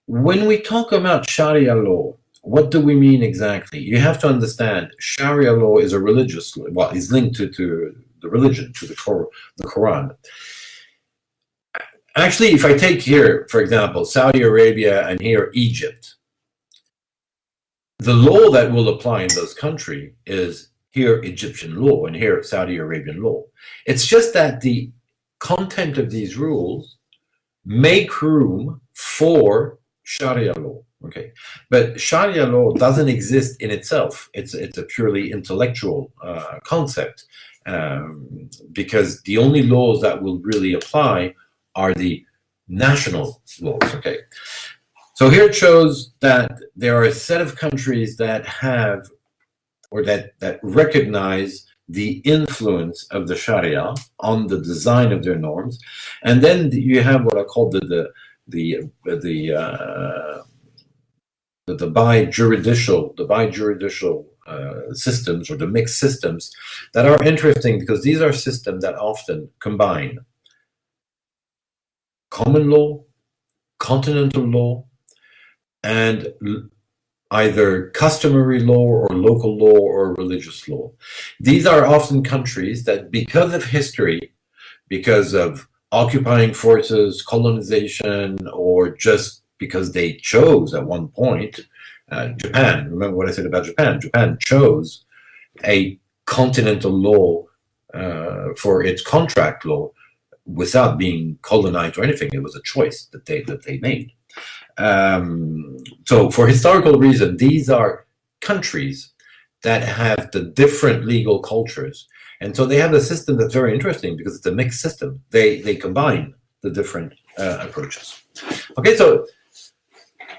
when we talk about Sharia law what do we mean exactly? You have to understand Sharia law is a religious law, well, is linked to the religion, to the Quran. Actually, if I take here, for example, Saudi Arabia and here Egypt, the law that will apply in those countries is here Egyptian law and here Saudi Arabian law. It's just that the content of these rules make room for Sharia law. Okay, but Sharia law doesn't exist in itself. It's a purely intellectual concept, because the only laws that will really apply are the national laws. Okay, so here it shows that there are a set of countries that have, or that recognize the influence of the Sharia on the design of their norms, and then you have what I call the bi-juridical systems, or the mixed systems, that are interesting because these are systems that often combine common law, continental law, and either customary law or local law or religious law. These are often countries that, because of history, because of occupying forces, colonization, or just because they chose at one point, Japan, remember what I said about Japan? Japan chose a continental law for its contract law without being colonized or anything. It was a choice that they made. So for historical reason, these are countries that have the different legal cultures. And so they have a system that's very interesting because it's a mixed system. They combine the different approaches. Okay, so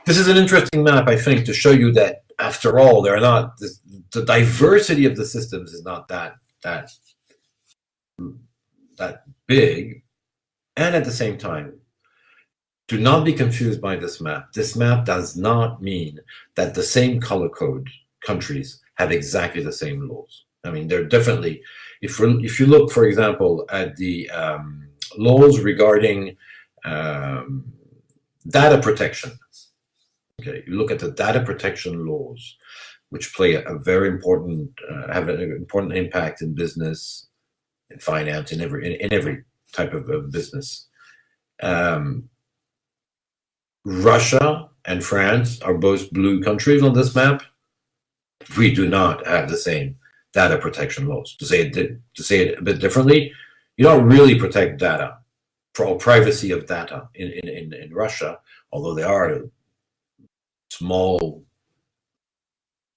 this is an interesting map, I think, to show you that after all, they're not, the diversity of the systems is not that big. And at the same time, do not be confused by this map. This map does not mean that the same color code countries have exactly the same laws. I mean, they're definitely, if you look, for example, at the laws regarding data protection, okay, you look at the data protection laws, which play a very important, have an important impact in business, in finance, in every type of business. Russia and France are both blue countries on this map. We do not have the same data protection laws. To say it a bit differently, you don't really protect data, for privacy of data in Russia, although there are small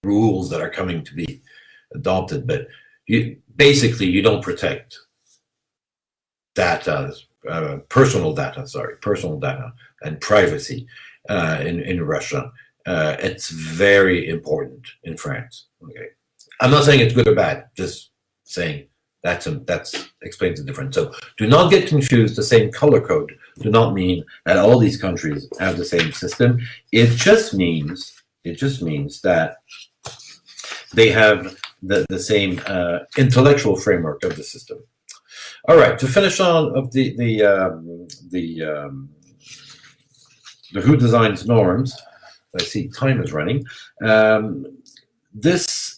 rules that are coming to be adopted, but basically you don't protect data, personal data and privacy in Russia. It's very important in France. Okay, I'm not saying it's good or bad, just saying that's explains the difference. So do not get confused. The same color code do not mean that all these countries have the same system. It just means that they have the same intellectual framework of the system. All right, to finish on of the Who Designs Norms. I see time is running. This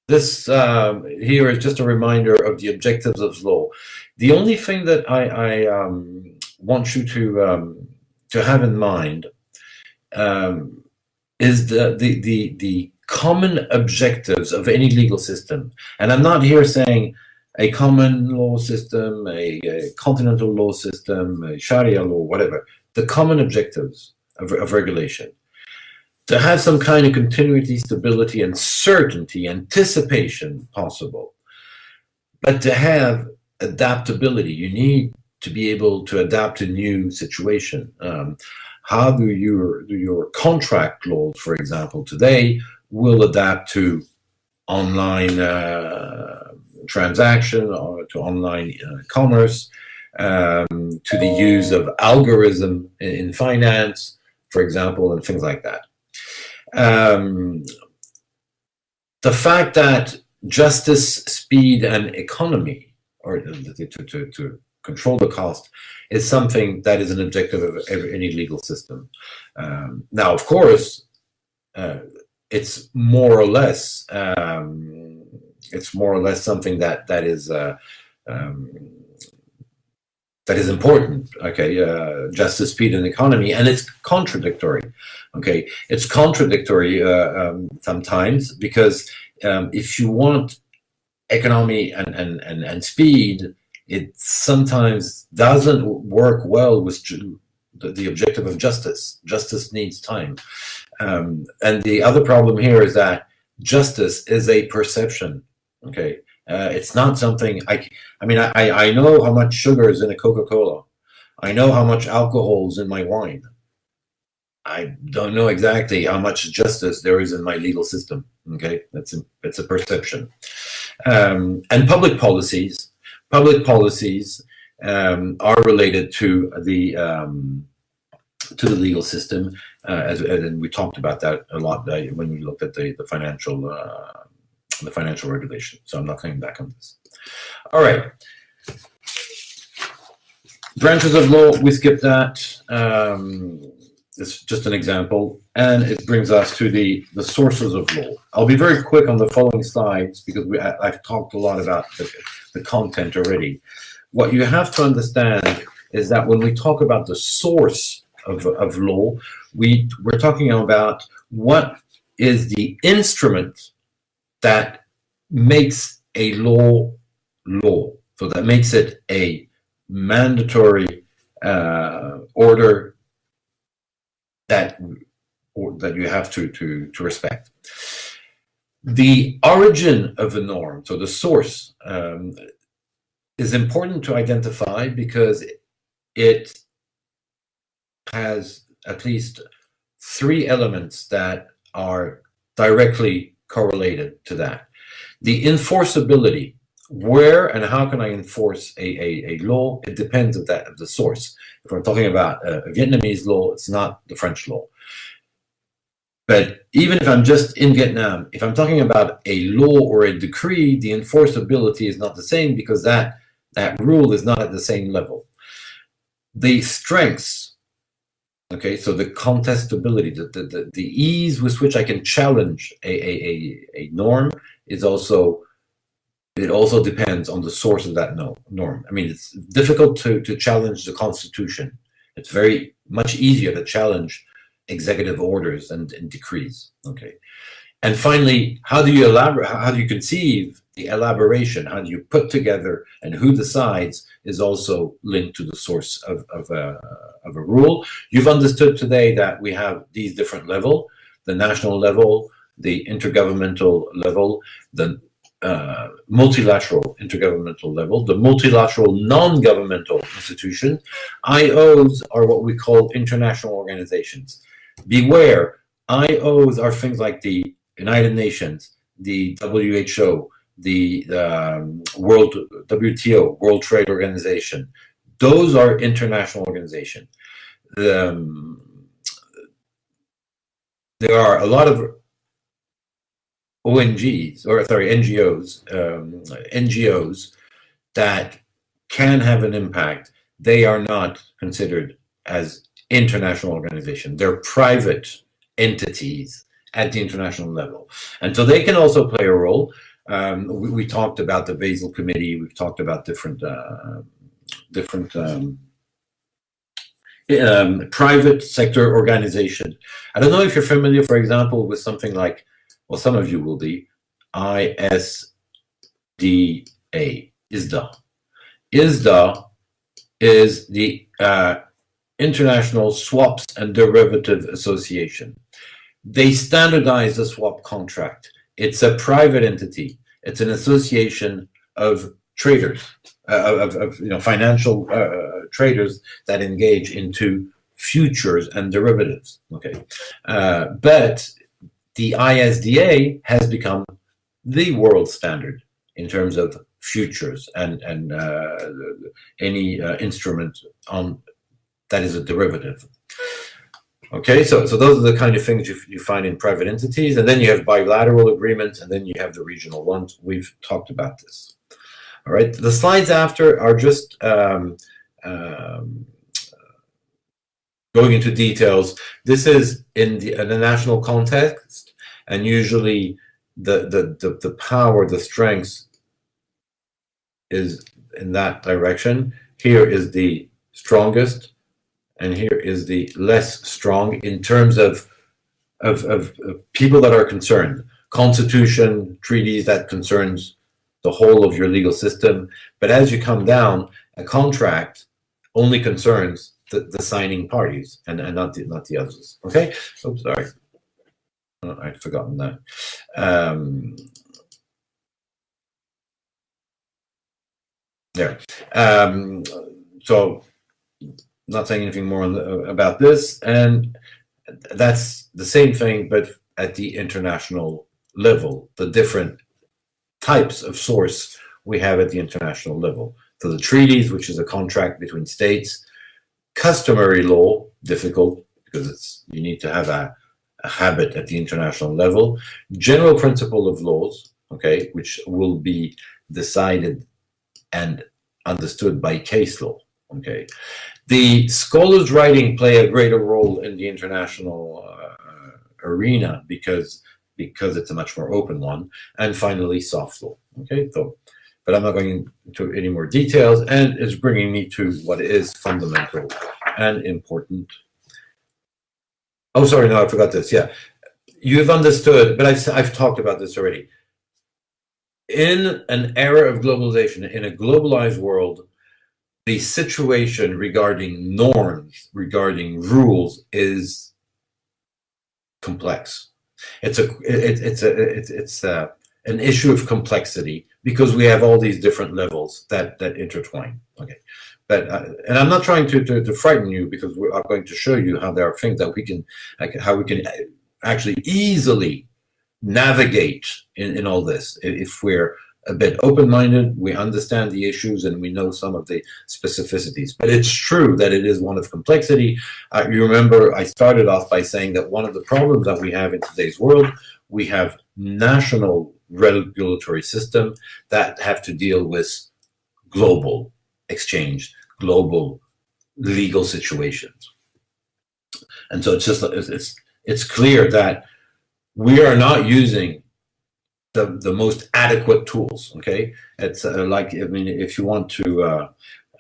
here is just a reminder of the objectives of law. The only thing that I want you to have in mind is the common objectives of any legal system. And I'm not here saying a common law system, a continental law system, a Sharia law, whatever. The common objectives of regulation. To have some kind of continuity, stability, and certainty, anticipation possible. But to have adaptability, you need to be able to adapt to new situation. How do your contract laws, for example, today will adapt to online transaction or to online commerce, to the use of algorithm in finance, for example, and things like that. The fact that justice, speed, and economy, or to control the cost, is something that is an objective of any legal system. Now, of course, it's more or less something um, that is important. Okay, justice, speed, and economy, and it's contradictory. Okay, it's contradictory sometimes because if you want economy and speed, it sometimes doesn't work well with the objective of justice. Justice needs time. And the other problem here is that justice is a perception. Okay, it's not something I know how much sugar is in a Coca-Cola. I know how much alcohol is in my wine. I don't know exactly how much justice there is in my legal system. Okay, it's a perception. And public policies are related to the legal system, and we talked about that a lot when we looked at the financial regulation. So I'm not coming back on this. All right. Branches of law, we skipped that. It's just an example, and it brings us to the sources of law. I'll be very quick on the following slides because I've talked a lot about the content already. What you have to understand is that when we talk about the source of law, we're talking about what is the instrument that makes a law law. So that makes it a mandatory order that you have to respect. The origin of a norm, so the source, is important to identify because it has at least three elements that are directly correlated to that. The enforceability. Where and how can I enforce a law? It depends of the source. If we're talking about a Vietnamese law, it's not the French law. But even if I'm just in Vietnam, if I'm talking about a law or a decree, the enforceability is not the same because that rule is not at the same level. The strengths, okay, so the contestability, the ease with which I can challenge a norm is also. It also depends on the source of that norm. I mean, it's difficult to challenge the Constitution. It's very much easier to challenge executive orders and decrees. Okay, and finally, how do you conceive the elaboration? How do you put together, and who decides is also linked to the source of a rule. You've understood today that we have these different levels: the national level, the intergovernmental level, the multilateral intergovernmental level, the multilateral non-governmental institution. IOs are what we call international organizations. Beware, IOs are things like the United Nations, the WHO, the WTO, World Trade Organization. Those are international organizations. There are a lot of NGOs that can have an impact. They are not considered as international organizations. They're private entities at the international level. And so they can also play a role. We talked about the Basel Committee. We've talked about different private sector organization. I don't know if you're familiar, for example, with something like, well, some of you will be, ISDA, ISDA. ISDA is the International Swaps and Derivative Association. They standardize the swap contract. It's a private entity. It's an association of traders, financial traders that engage into futures and derivatives. Okay, but the ISDA has become the world standard in terms of futures and any instrument on that is a derivative. Okay, so those are the kind of things you find in private entities, and then you have bilateral agreements, and then you have the regional ones. We've talked about this. All right, the slides after are just going into details. This is in the national context, and usually the power, the strength is in that direction. Here is the strongest, and here is the less strong in terms of people that are concerned. Constitution, treaties, that concerns the whole of your legal system. But as you come down, a contract only concerns the signing parties and not the others. Okay? Oh, sorry. Oh, I'd forgotten that. There. So, not saying anything more about this, and that's the same thing, but at the international level, the different types of source we have at the international level. So the treaties, which is a contract between states, customary law, difficult because you need to have a habit at the international level, general principle of laws, okay, which will be decided and understood by case law, okay. The scholars' writing play a greater role in the international arena because it's a much more open one. And finally, soft law, okay. So, but I'm not going into any more details, and it's bringing me to what is fundamental and important. Oh, sorry, no, I forgot this. Yeah, you've understood, but I've talked about this already. In an era of globalization, in a globalized world, the situation regarding norms, regarding rules, is complex. It's an issue of complexity because we have all these different levels that intertwine. Okay, but and I'm not trying to frighten you, because I'm going to show you how there are things that we can actually easily navigate in all this if we're a bit open-minded, we understand the issues, and we know some of the specificities. But it's true that it is one of complexity. You remember I started off by saying that one of the problems that we have in today's world, we have national regulatory system that have to deal with global exchange, global legal situations. And so it's clear that we are not using the most adequate tools. Okay, it's like, I mean, if you want to,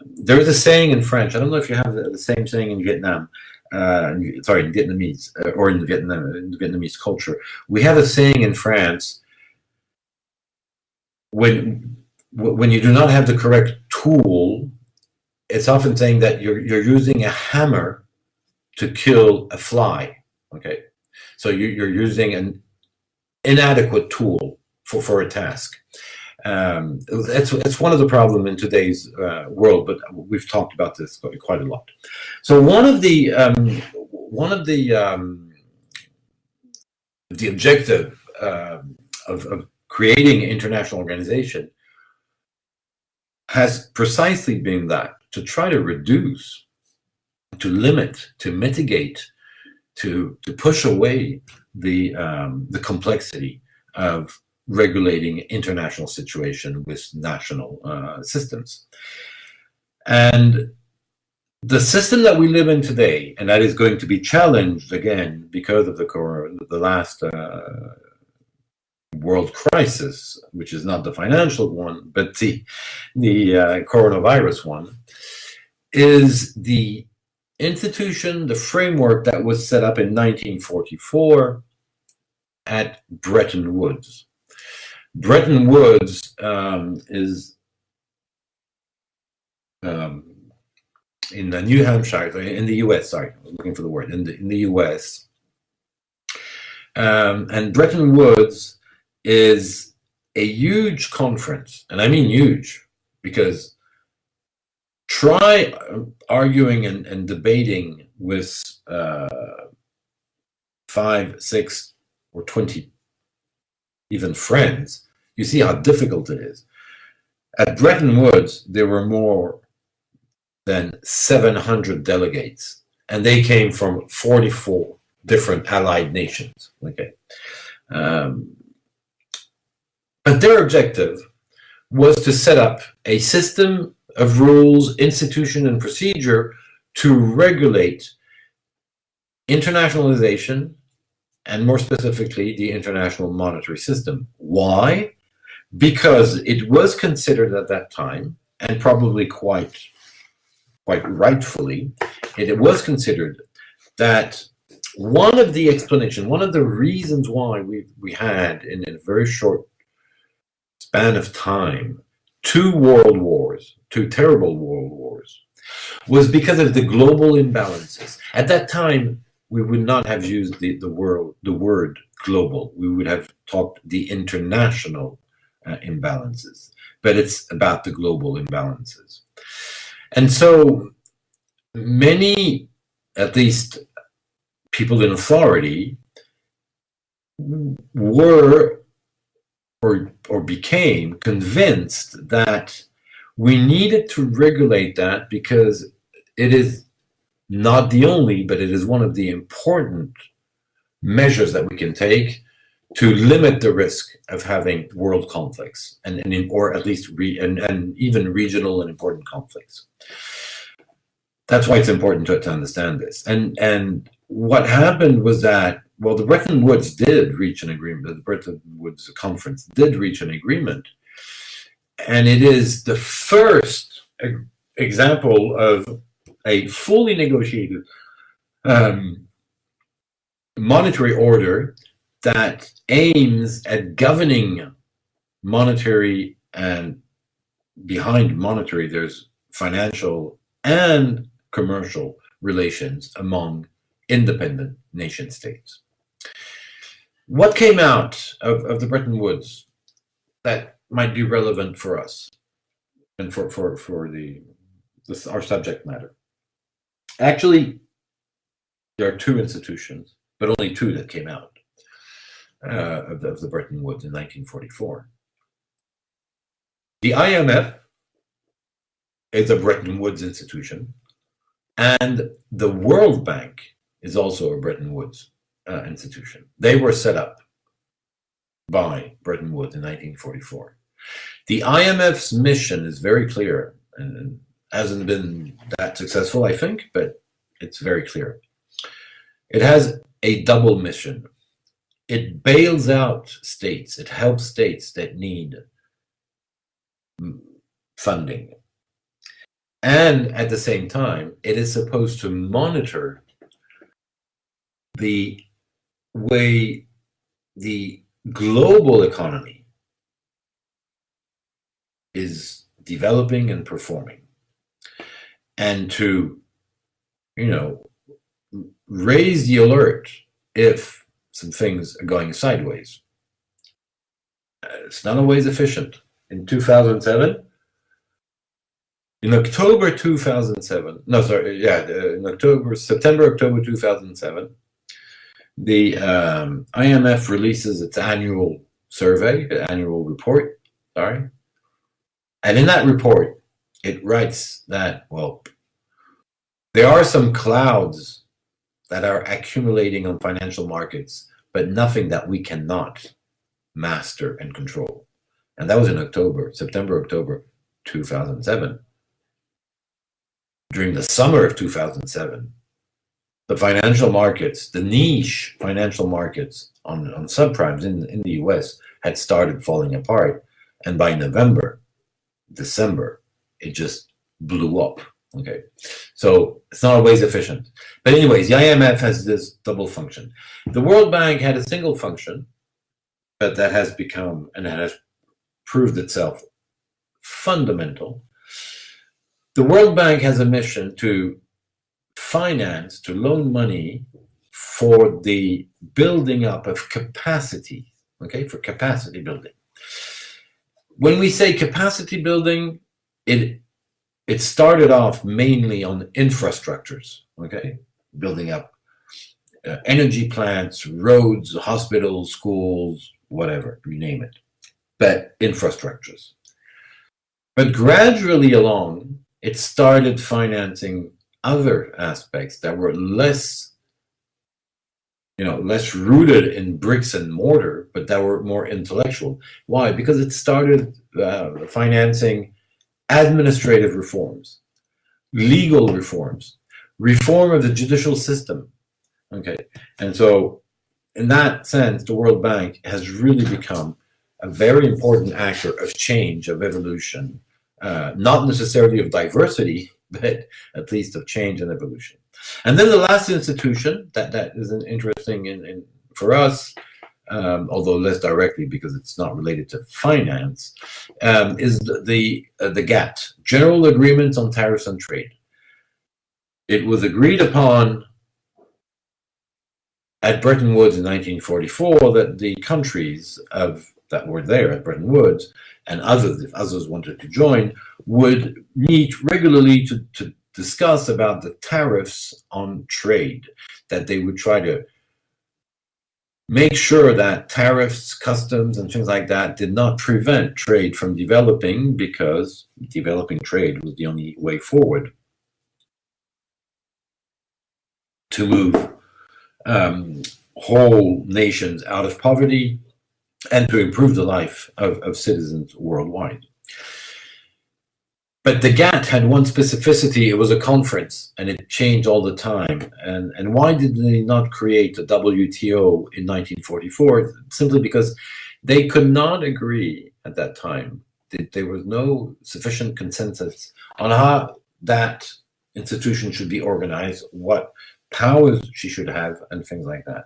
there is a saying in French. I don't know if you have the same saying in Vietnam. Sorry, in Vietnamese, or in the Vietnamese culture. We have a saying in France: when you do not have the correct tool, it's often saying that you're using a hammer to kill a fly. Okay, so you're using an inadequate tool for a task. It's one of the problems in today's world, but we've talked about this quite a lot. So one of the objective of creating an international organization has precisely been that, to try to reduce, to limit, to mitigate, to push away the complexity of regulating international situation with national systems. And the system that we live in today, and that is going to be challenged again because of the last world crisis, which is not the financial one, but the coronavirus one, is the institution, the framework that was set up in 1944 at Bretton Woods. Bretton Woods is in New Hampshire, in the U.S. Sorry, I'm looking for the word, in the U.S. And Bretton Woods is a huge conference, and I mean huge, because try arguing and debating with 5, 6, or 20 even friends, you see how difficult it is. At Bretton Woods, there were more than 700 delegates, and they came from 44 different allied nations. Okay, but their objective was to set up a system of rules, institution, and procedure to regulate internationalization, and more specifically, the international monetary system. Why? Because it was considered at that time, and probably quite rightfully, it was considered that one of the explanations, one of the reasons why we had in a very short span of time two world wars, two terrible world wars, was because of the global imbalances. At that time, we would not have used the word global. We would have talked the international imbalances, but it's about the global imbalances. And so many, at least people in authority, were or became convinced that we needed to regulate that because it is not the only, but it is one of the important measures that we can take to limit the risk of having world conflicts or at least and even regional and important conflicts. That's why it's important to understand this. And what happened was that, well, the Bretton Woods did reach an agreement. The Bretton Woods Conference did reach an agreement. And it is the first example of a fully negotiated monetary order that aims at governing monetary, and behind monetary, there's financial and commercial relations among independent nation states. What came out of the Bretton Woods that might be relevant for us and for our subject matter? Actually, there are two institutions, but only two that came out of the Bretton Woods in 1944. The IMF is a Bretton Woods institution, and the World Bank is also a Bretton Woods institution. They were set up by Bretton Woods in 1944. The IMF's mission is very clear, and hasn't been that successful, I think, but it's very clear. It has a double mission. It bails out states. It helps states that need funding. And at the same time, it is supposed to monitor the way the global economy is developing and performing, and to, raise the alert if some things are going sideways. It's not always efficient. In 2007, in October 2007, in September, October 2007, the IMF releases its annual survey, annual report, and in that report, it writes that, well, there are some clouds that are accumulating on financial markets, but nothing that we cannot master and control. And that was in September, October 2007. During the summer of 2007, the financial markets, the niche financial markets on subprimes in the US had started falling apart. And by November, December, it just blew up. Okay, so it's not always efficient. But anyways, the IMF has this double function. The World Bank had a single function, but that has become, and that has proved itself fundamental. The World Bank has a mission to finance, to loan money for the building up of capacity, for capacity building. When we say capacity building, it started off mainly on infrastructures, building up energy plants, roads, hospitals, schools, whatever, you name it, but infrastructures. But gradually along, it started financing other aspects that were less rooted in bricks and mortar, but that were more intellectual. Why? Because it started financing administrative reforms, legal reforms, reform of the judicial system, Okay, and so in that sense, the World Bank has really become a very important actor of change, of evolution, not necessarily of diversity, but at least of change and evolution. And then the last institution that is interesting for us, although less directly because it's not related to finance, is the GATT, General Agreement on Tariffs and Trade. It was agreed upon at Bretton Woods in 1944 that the countries that were there at Bretton Woods and others, if others wanted to join, would meet regularly to discuss about the tariffs on trade, that they would try to make sure that tariffs, customs, and things like that did not prevent trade from developing, because developing trade was the only way forward to move whole nations out of poverty and to improve the life of citizens worldwide. But the GATT had one specificity. It was a conference, and it changed all the time. And why did they not create a WTO in 1944? Simply because they could not agree at that time. There was no sufficient consensus on how that institution should be organized, what powers she should have, and things like that.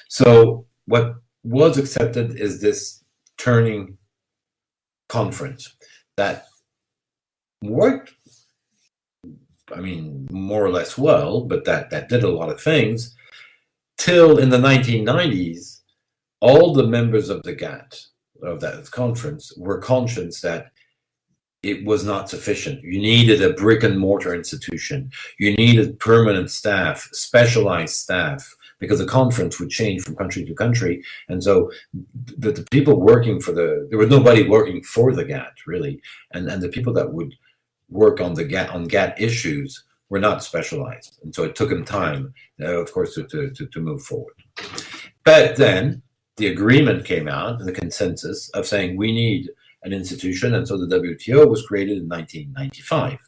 So what was accepted is this turning conference that worked, I mean, more or less well, but that did a lot of things, till in the 1990s, all the members of the GATT, of that conference, were conscious that it was not sufficient. You needed a brick and mortar institution. You needed permanent staff, specialized staff, because the conference would change from country to country. And so the people working for there was nobody working for the GATT, really. And the people that would work on GATT issues were not specialized. And so it took them time, of course, to move forward. But then the agreement came out, the consensus of saying we need an institution, and so the WTO was created in 1995.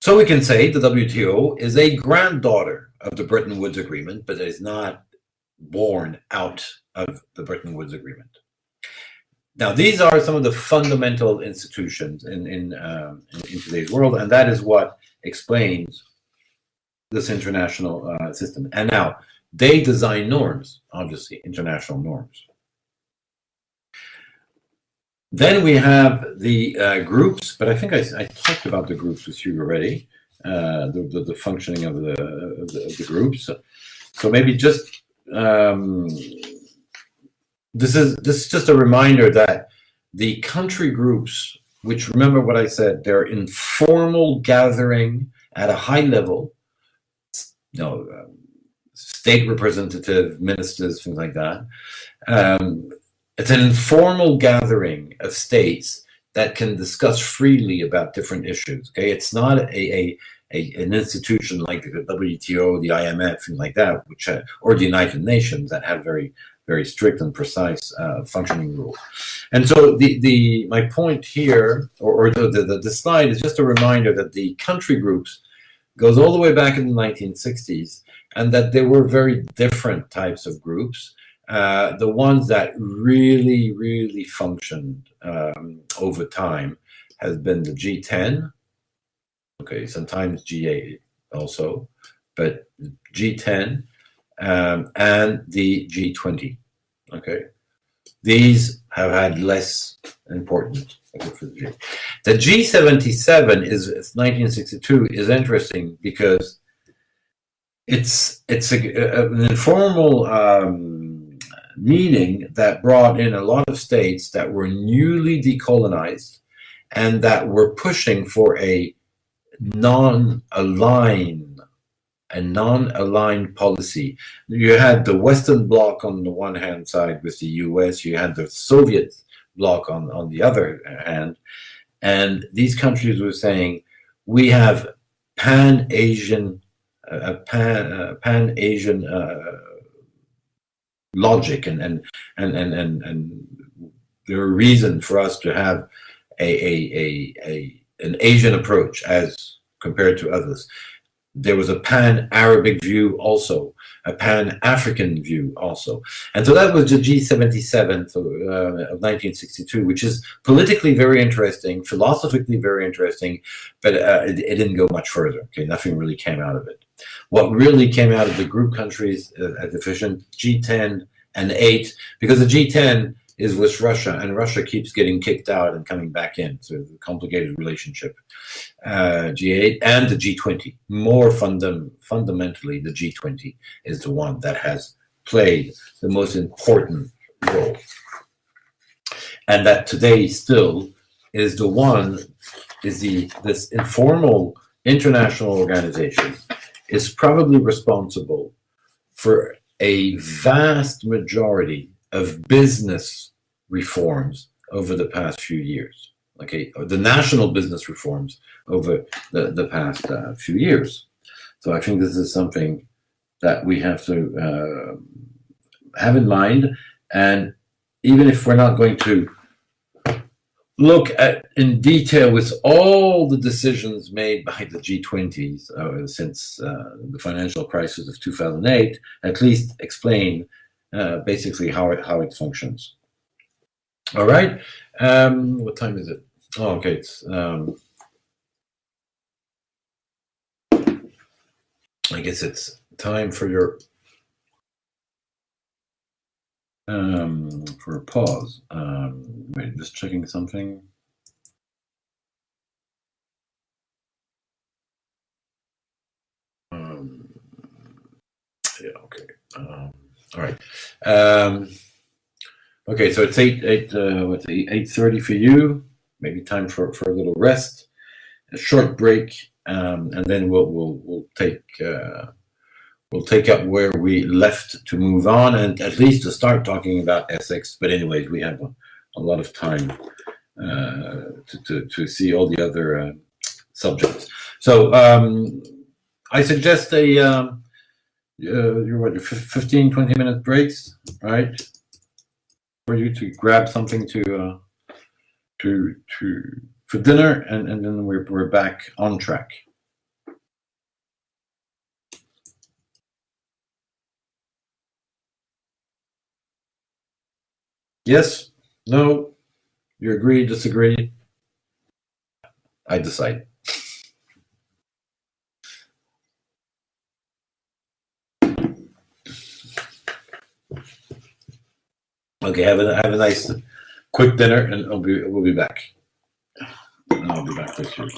So we can say the WTO is a granddaughter of the Bretton Woods Agreement, but is not born out of the Bretton Woods Agreement. Now, these are some of the fundamental institutions in today's world, and that is what explains this international system. And now, they design norms, obviously, international norms. Then we have the groups, but I think I talked about the groups with you already, the functioning of the groups. So maybe just this is just a reminder that the country groups, which, remember what I said, they're informal gathering at a high level, state representative, ministers, things like that. It's an informal gathering of states that can discuss freely about different issues. Okay, it's not an institution like the WTO, the IMF, things like that, or the United Nations, that have very, very strict and precise functioning rules. And so my point here, or the slide, is just a reminder that the country groups goes all the way back in the 1960s, and that there were very different types of groups. The ones that really, really functioned over time has been the G10, okay, sometimes G8 also, but G10 and the G20, okay. These have had less importance. The G77 is 1962 is interesting because it's an informal meeting that brought in a lot of states that were newly decolonized and that were pushing for a non-aligned policy. You had the Western Bloc on the one hand side with the US, you had the Soviet bloc on the other hand, and these countries were saying, we have pan-Asian logic, and there are reasons for us to have an Asian approach as compared to others. there was a pan-Arabic view also, a pan-African view also. And so that was the G77 of 1962, which is politically very interesting, philosophically very interesting, but it didn't go much further. Okay, nothing really came out of it. What really came out of the group countries at efficient G10 and 8, because the G10 is with Russia, and Russia keeps getting kicked out and coming back in. So it's a complicated relationship. G8 and the G20. More fundamentally, the G20 is the one that has played the most important role. And that today still is the one, this informal international organization is probably responsible for a vast majority of business reforms over the past few years. Okay, the national business reforms over the past few years. So I think this is something that we have to have in mind. And even if we're not going to look at in detail with all the decisions made by the G20s since the financial crisis of 2008, at least explain basically how it functions. All right. What time is it? Oh, okay. It's I guess it's time for your for a pause. Wait, just checking something. Yeah. Okay. All right. Okay. So it's 8:30 for you. Maybe time for a little rest, a short break, and then we'll take up where we left to move on, and at least to start talking about Essex. But anyways, we have a lot of time to see all the other subjects. So I suggest your 15, 20-minute breaks, right? For you to grab something to for dinner, and then we're back on track. Yes? No? You agree? Disagree? I decide. Okay, have a nice quick dinner, and we'll be back. And I'll be back with you.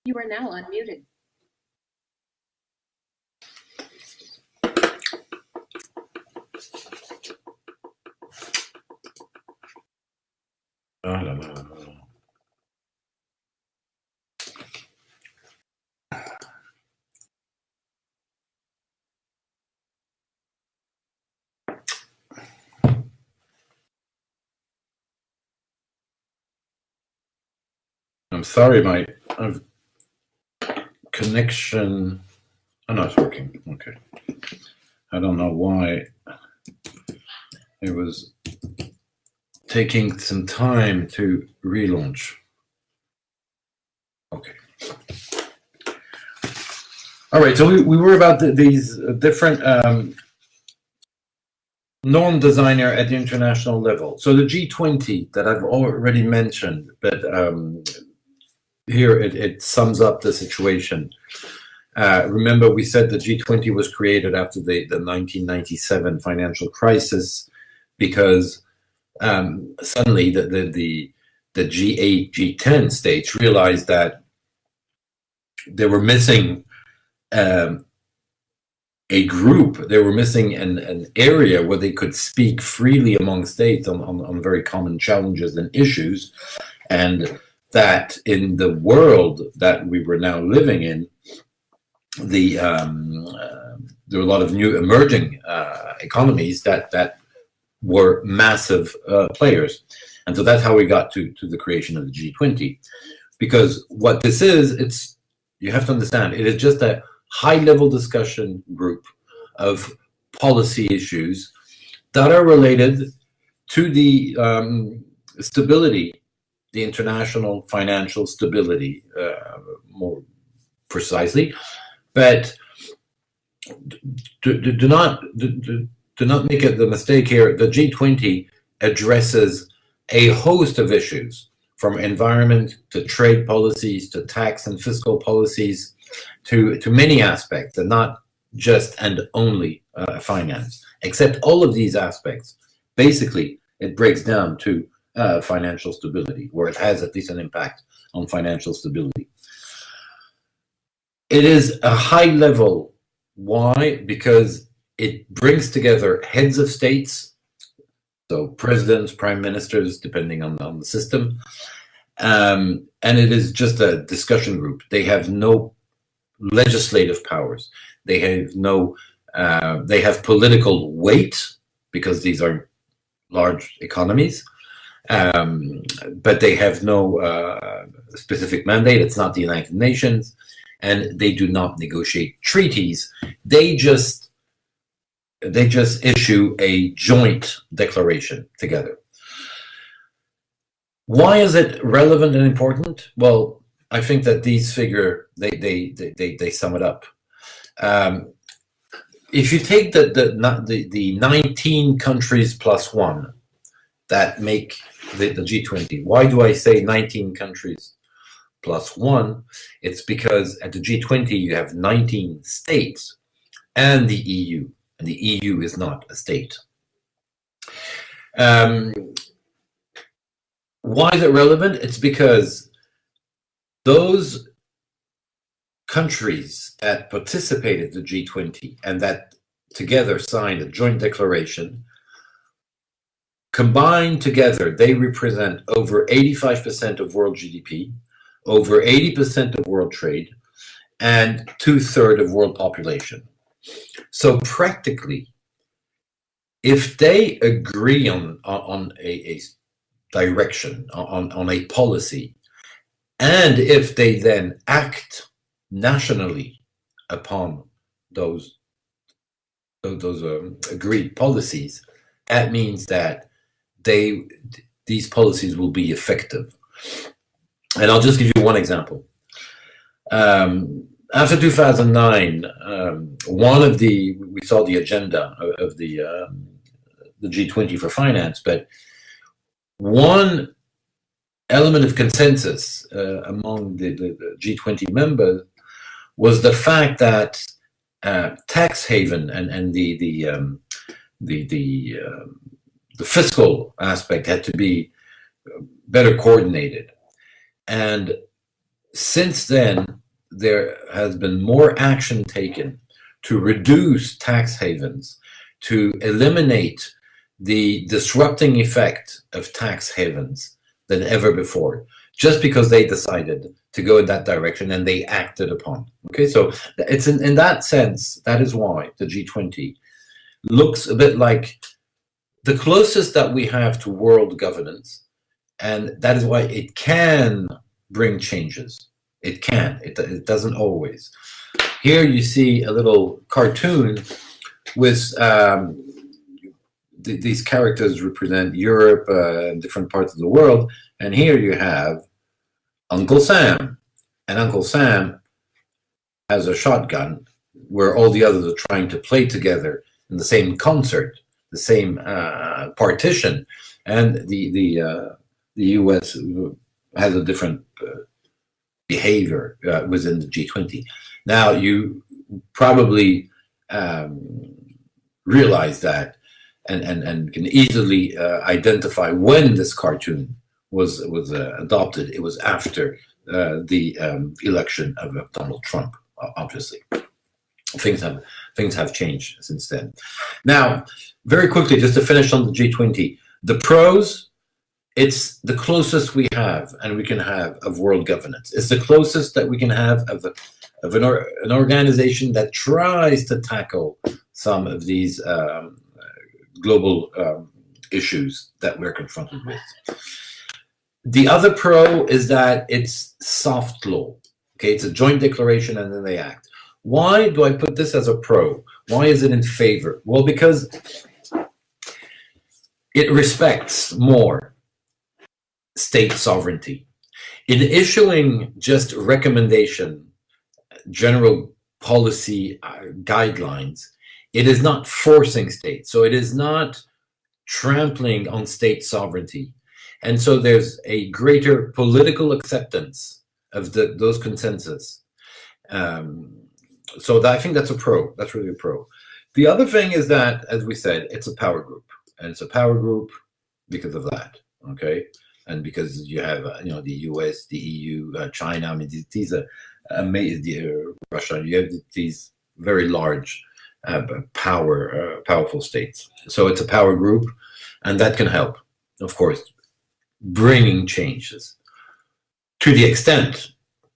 You are now unmuted. Oh, la, la, la. I'm sorry, my connection. Oh no, it's working. Okay. I don't know why it was taking some time to relaunch. Okay. All right. So we were about these different norm designer at the international level. So the G20 that I've already mentioned, but here it sums up the situation. Remember, we said the G20 was created after the 1997 financial crisis because suddenly the G8, G10 states realized that they were missing a group, they were missing an area where they could speak freely among states on very common challenges and issues, and that in the world that we were now living in, there were a lot of new emerging economies that were massive players. And so that's how we got to the creation of the G20. Because what this is, you have to understand, it is just a high-level discussion group of policy issues that are related to the stability, the international financial stability, more precisely. But do not make the mistake here. The G20 addresses a host of issues, from environment to trade policies to tax and fiscal policies to many aspects, and not just and only finance. Except all of these aspects, basically, it breaks down to financial stability, where it has at least an impact on financial stability. It is a high level. Why? Because it brings together heads of states, so presidents, prime ministers, depending on the system, and it is just a discussion group. They have no legislative powers. They have no. They have political weight because these are large economies, but they have no specific mandate. It's not the United Nations. And they do not negotiate treaties. They just issue a joint declaration together. Why is it relevant and important? Well, I think that these figure they sum it up. If you take the 19 countries plus one that make the G20, why do I say 19 countries plus one? It's because at the G20 you have 19 states and the EU, and the EU is not a state. Why is it relevant? It's because those countries that participated in the G20 and that together signed a joint declaration, combined together, they represent over 85% of world GDP, over 80% of world trade, and 2/3 of world population. So practically, if they agree on a direction, on a policy, and if they then act nationally upon those agreed policies, that means that these policies will be effective. And I'll just give you one example. After 2009, we saw the agenda of the G20 for finance, but one element of consensus among the G20 members was the fact that tax haven and the fiscal aspect had to be better coordinated. And Since then, there has been more action taken to reduce tax havens, to eliminate the disrupting effect of tax havens than ever before, just because they decided to go in that direction and they acted upon. Okay, so it's in that sense, that is why the G20 looks a bit like the closest that we have to world governance, and that is why it can bring changes. It can, it doesn't always. Here you see a little cartoon with these characters represent Europe and different parts of the world, and here you have Uncle Sam, and Uncle Sam has a shotgun where all the others are trying to play together in the same concert, the same partition, and the US has a different behavior within the G20. Now, you probably realize that and can easily identify when this cartoon was adopted. It was after the election of Donald Trump, obviously. Things have changed since then. Now, very quickly, just to finish on the G20, the pros, it's the closest we have and we can have of world governance. It's the closest that we can have of an organization that tries to tackle some of these global issues that we're confronted with. The other pro is that it's soft law. Okay, it's a joint declaration and then they act. Why do I put this as a pro? Why is it in favor? Well, because it respects more state sovereignty. In issuing just recommendation, general policy guidelines, it is not forcing states. So it is not trampling on state sovereignty. And so there's a greater political acceptance of those consensus. So I think that's a pro. That's really a pro. The other thing is that, as we said, it's a power group. And it's a power group because of that, okay? And because you have, the US, the EU, China. I mean, these are amazing. Russia. You have these very large, powerful states. So it's a power group, and that can help, of course, bringing changes to the extent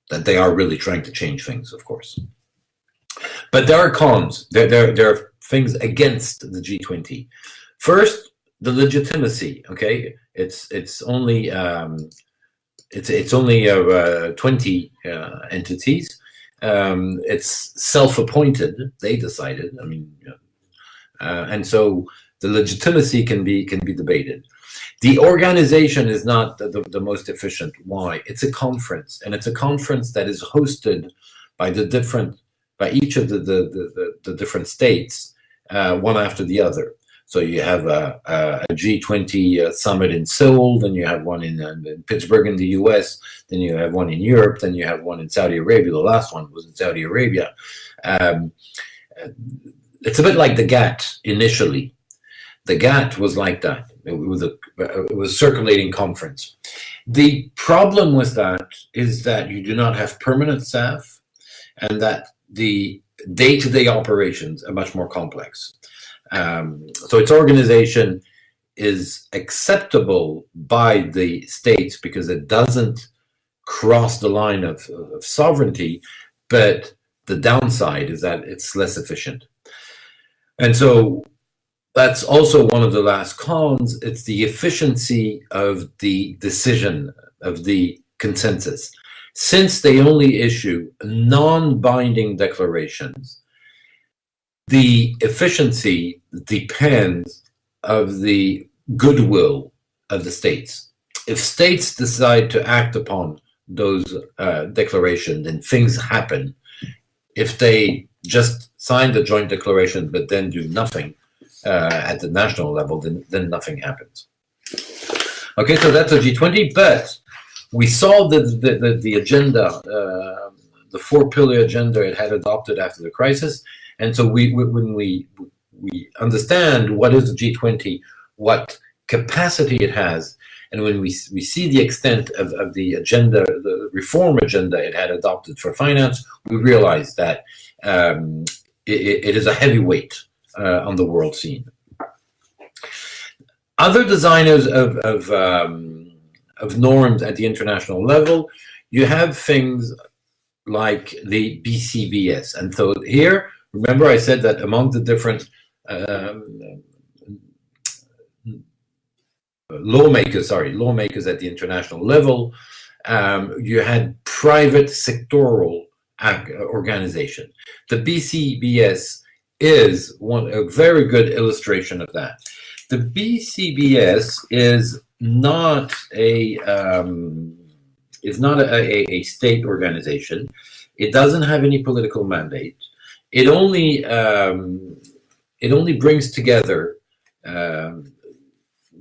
that they are really trying to change things, of course. But there are cons. There are things against the G20. First, the legitimacy. Okay, it's only 20 entities. It's self-appointed. They decided. I mean, and so the legitimacy can be debated. The organization is not the most efficient. Why? It's a conference, and it's a conference that is hosted by each of the different states, one after the other. So you have a G20 summit in Seoul, then you have one in Pittsburgh in the US, then you have one in Europe, then you have one in Saudi Arabia. The last one was in Saudi Arabia. It's a bit like the GATT initially. The GATT was like that. It was a circulating conference. The problem with that is that you do not have permanent staff, and that the day-to-day operations are much more complex. So its organization is acceptable by the states because it doesn't cross the line of sovereignty, but the downside is that it's less efficient. And so that's also one of the last cons. It's the efficiency of the decision, of the consensus. Since they only issue non-binding declarations, the efficiency depends of the goodwill of the states. If states decide to act upon those declarations, then things happen. If they just sign the joint declaration but then do nothing at the national level, then nothing happens. Okay, so that's a G20, but we saw the agenda, the 4-pillar agenda it had adopted after the crisis. And so when we understand what is the G20, what capacity it has, And when we see the extent of the agenda, the reform agenda it had adopted for finance, we realize that it is a heavyweight on the world scene. Other designers of norms at the international level, you have things like the BCBS. And so here, remember I said that among the different lawmakers at the international level, you had private sectoral organization. The BCBS is a very good illustration of that. The BCBS is not a state organization. It doesn't have any political mandate. It only brings together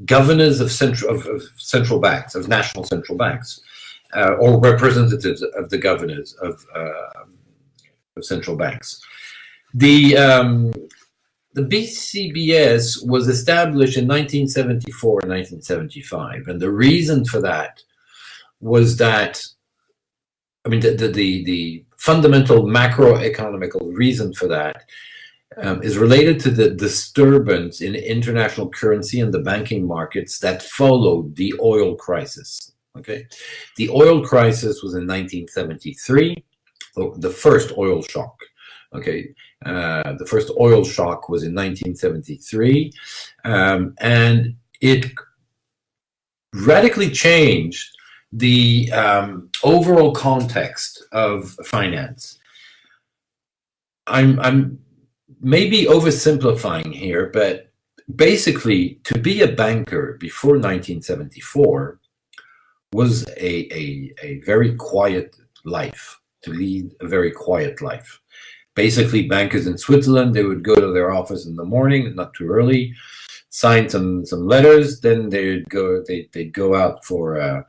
governors of central banks, of national central banks, or representatives of the governors of central banks. The BCBS was established in 1974 and 1975, and the reason for that was that, I mean, the fundamental macroeconomical reason for that is related to the disturbance in international currency and the banking markets that followed the oil crisis. Okay, the oil crisis was in 1973, the first oil shock. Okay, the first oil shock was in 1973, and it radically changed the overall context of finance. I'm maybe oversimplifying here, but basically, to be a banker before 1974 was a very quiet life, to lead a very quiet life. Basically, bankers in Switzerland, they would go to their office in the morning, not too early, sign some letters, then they'd go out for a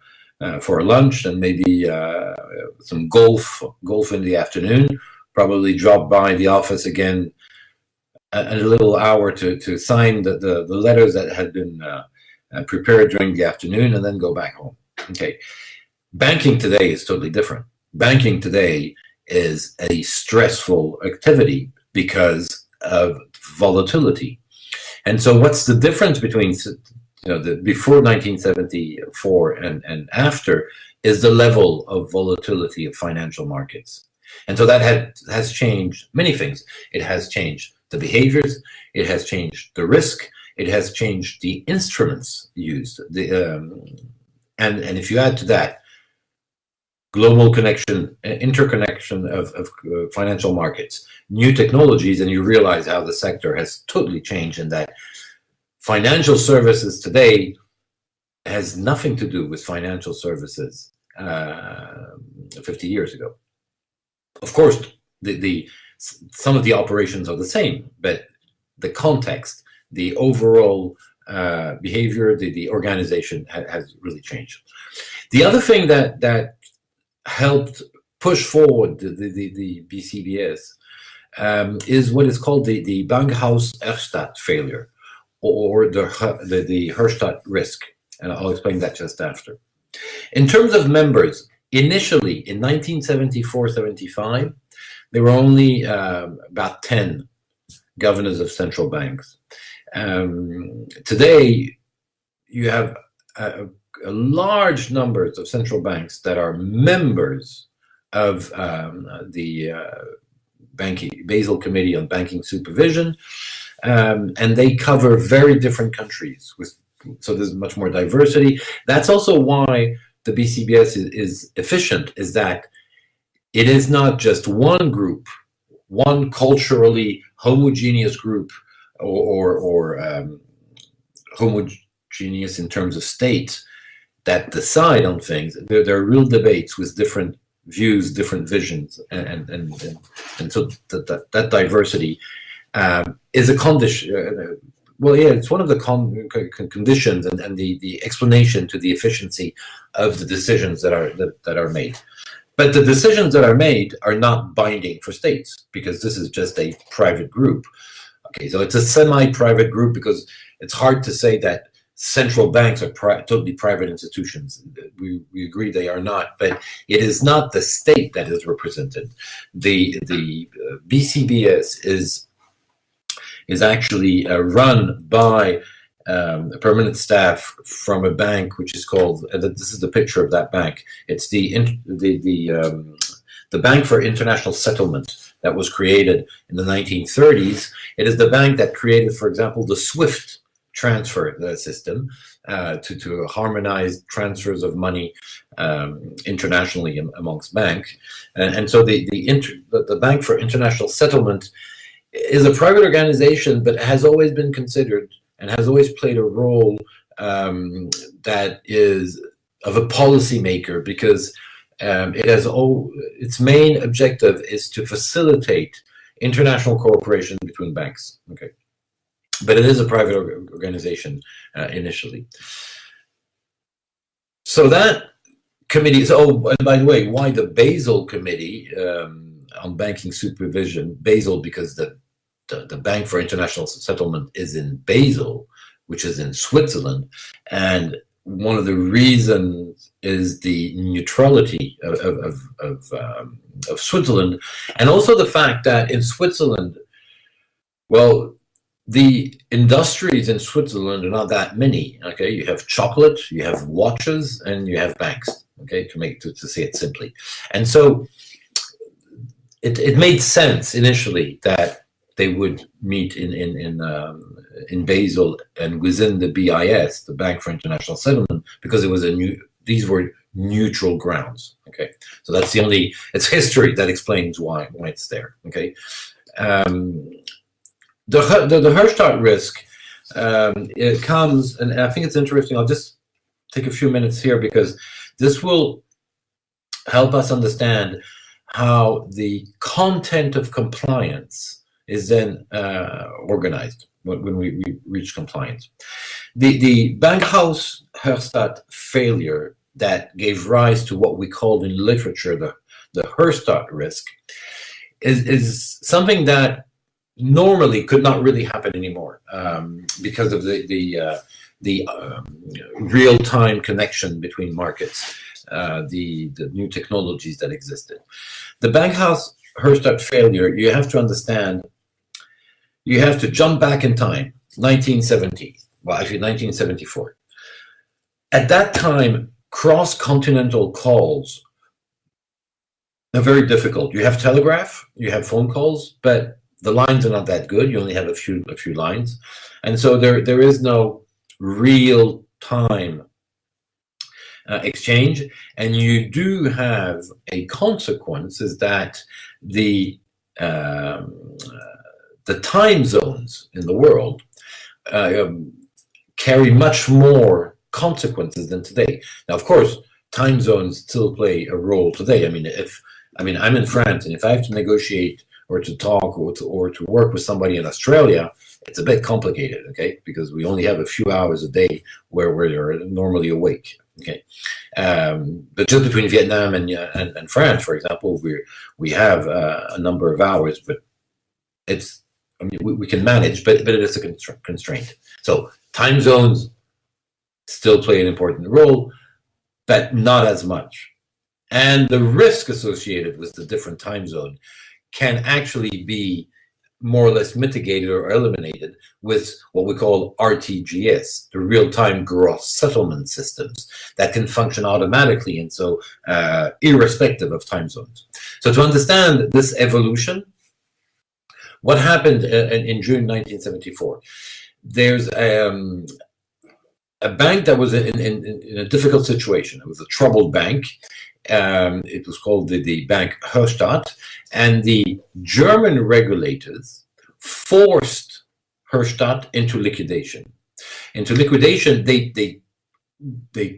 lunch and maybe some golf in the afternoon, probably drop by the office again a little hour to sign the letters that had been prepared during the afternoon, and then go back home. Okay, banking today is totally different. Banking today is a stressful activity because of volatility. And so what's the difference between the before 1974 and after is the level of volatility of financial markets. And so that has changed many things. It has changed the behaviors, it has changed the risk, it has changed the instruments used. And if you add to that global interconnection of financial markets, new technologies, and you realize how the sector has totally changed, and that financial services today has nothing to do with financial services 50 years ago. Of course, some of the operations are the same, but the context, the overall behavior, the organization has really changed. The other thing that helped push forward the BCBS is what is called the Bankhaus-Erstatt failure, or the Herstatt risk, and I'll explain that just after. In terms of members, initially in 1974-75, there were only about 10 governors of central banks. Today, you have a large numbers of central banks that are members of the Basel Committee on Banking Supervision, and they cover very different countries. So there's much more diversity. That's also why the BCBS is efficient, is that it is not just one group, one culturally homogeneous group, or homogeneous in terms of state, that decide on things. There are real debates with different views, different visions, and so that diversity is a condition. Well, yeah, it's one of the conditions and the explanation to the efficiency of the decisions that are made. But the decisions that are made are not binding for states, because this is just a private group. Okay, so it's a semi-private group, because it's hard to say that central banks are totally private institutions. We agree they are not, but it is not the state that is represented. The BCBS is actually run by a permanent staff from a bank which is called. This is the picture of that bank. It's the Bank for International Settlement that was created in the 1930s. It is the bank that created, for example, the SWIFT transfer system to harmonize transfers of money internationally amongst banks. And so the Bank for International Settlement is a private organization, but has always been considered and has always played a role that is of a policymaker, because its main objective is to facilitate international cooperation between banks. Okay, but it is a private organization initially. So that committee. And by the way, why the Basel Committee on Banking Supervision? Basel, because the Bank for International Settlement is in Basel, which is in Switzerland, and one of the reasons is the neutrality of Switzerland, and also the fact that in Switzerland, well, the industries in Switzerland are not that many. Okay, you have chocolate, you have watches, and you have banks. Okay, to say it simply, and so it made sense initially that they would meet in Basel and within the BIS, the Bank for International Settlement, because these were neutral grounds. Okay, so that's it's history that explains why it's there. Okay, the Hurstadt risk, it comes, and I think it's interesting. I'll just take a few minutes here because this will help us understand how the content of compliance is then organized when we reach compliance. The Bankhaus Hurstadt failure that gave rise to what we called in literature the Hurstadt risk is something that normally could not really happen anymore because of the real-time connection between markets, the new technologies that existed. The Bankhaus Hurstadt failure, you have to understand, you have to jump back in time, 1970, well, actually 1974. At that time, cross-continental calls are very difficult. You have telegraph, you have phone calls, but the lines are not that good. You only have a few lines. And so there is no real-time exchange, and you do have a consequence is that the time zones in the world carry much more consequences than today. Now, of course, time zones still play a role today. I mean, I'm in France, and if I have to negotiate or to talk or to work with somebody in Australia, it's a bit complicated, okay? Because we only have a few hours a day where we're normally awake, okay? But just between Vietnam and France, for example, we have a number of hours, but we can manage, but it is a constraint. So time zones still play an important role, but not as much. And the risk associated with the different time zone can actually be more or less mitigated or eliminated with what we call RTGS, the real-time gross settlement systems that can function automatically, and so irrespective of time zones. So to understand this evolution, what happened in June 1974? There's a bank that was in a difficult situation. It was a troubled bank. It was called the Bank Hurstadt, and the German regulators forced Hurstadt into liquidation. They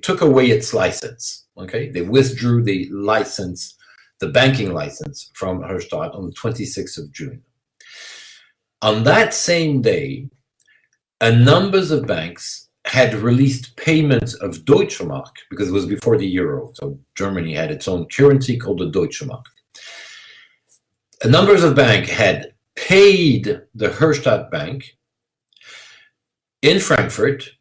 took away its license. Okay, they withdrew the license, the banking license from Hurstadt on the 26th of June. On that same day, a number of banks had released payments of Deutsche Mark, because it was before the euro. So Germany had its own currency called the Deutsche Mark. A number of banks had paid the Hurstadt Bank in Frankfurt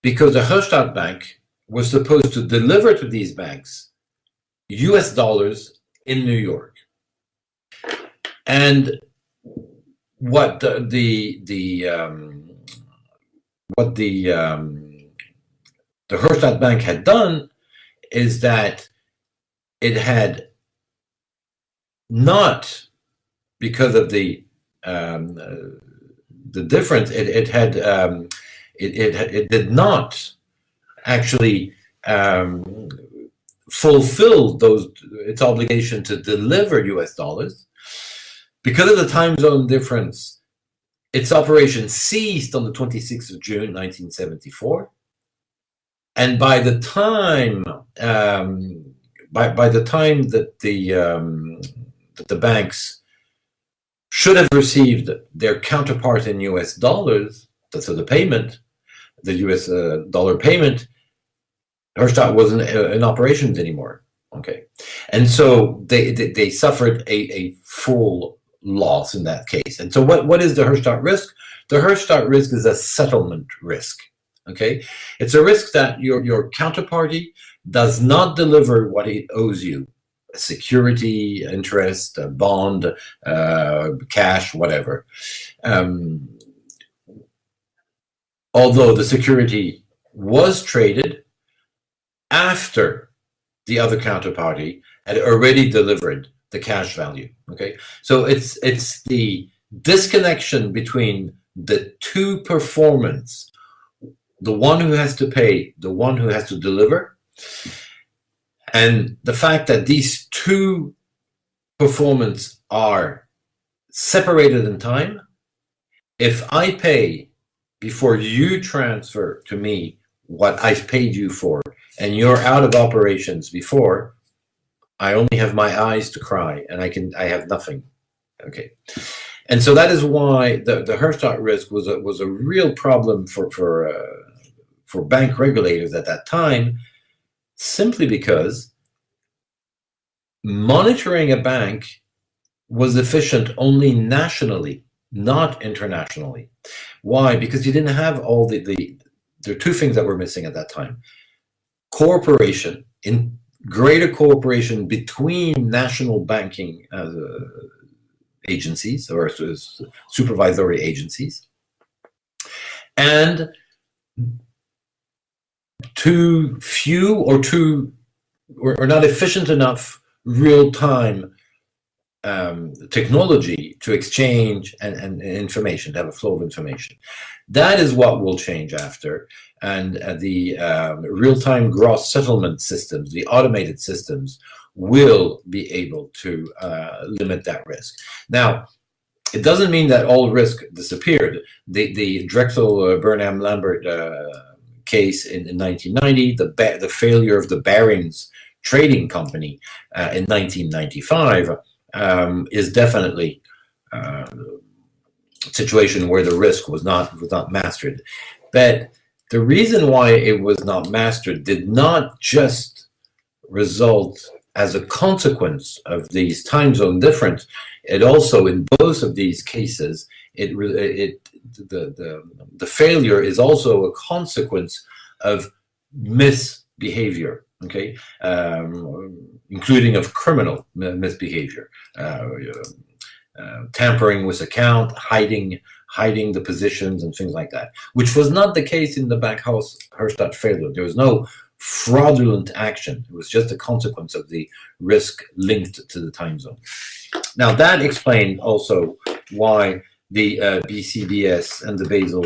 because the Herstatt Bank was supposed to deliver to these banks US dollars in New York. And what the Herstatt Bank had done is that it had not, because of the difference, it did not actually fulfill its obligation to deliver US dollars. Because of the time zone difference, its operation ceased on the 26th of June, 1974. And by the time that the banks should have received their counterpart in US dollars, so the payment, the US dollar payment, Herstatt wasn't in operations anymore. Okay, and so they suffered a full loss in that case. And so what is the Herstatt risk? The Herstatt risk is a settlement risk. Okay, it's a risk that your counterparty does not deliver what it owes you: a security, interest, a bond, cash, whatever. Although the security was traded after the other counterparty had already delivered the cash value. Okay, so it's the disconnection between the two performance, the one who has to pay, the one who has to deliver, and the fact that these two performance are separated in time. If I pay before you transfer to me what I've paid you for, and you're out of operations before, I only have my eyes to cry, and I have nothing. Okay, and so that is why the Herstatt risk was a real problem for bank regulators at that time, simply because monitoring a bank was efficient only nationally, not internationally. Why? Because you didn't have all there are two things that were missing at that time: cooperation, in greater cooperation between national banking agencies or supervisory agencies, and too few or not efficient enough real-time technology to exchange and information, to have a flow of information. That is what will change after, and the real-time gross settlement systems, the automated systems, will be able to limit that risk. Now, it doesn't mean that all risk disappeared. The Drexel Burnham Lambert case in 1990, the failure of the Barings Trading Company in 1995 is definitely a situation where the risk was not mastered. But the reason why it was not mastered did not just result as a consequence of these time zone difference. It also, in both of these cases, the failure is also a consequence of misbehavior. Okay, including of criminal misbehavior, tampering with account, hiding the positions, and things like that, which was not the case in the Bankhaus Herstatt failure. There was no fraudulent action. It was just a consequence of the risk linked to the time zone. Now, that explained also why the BCBS and the Basel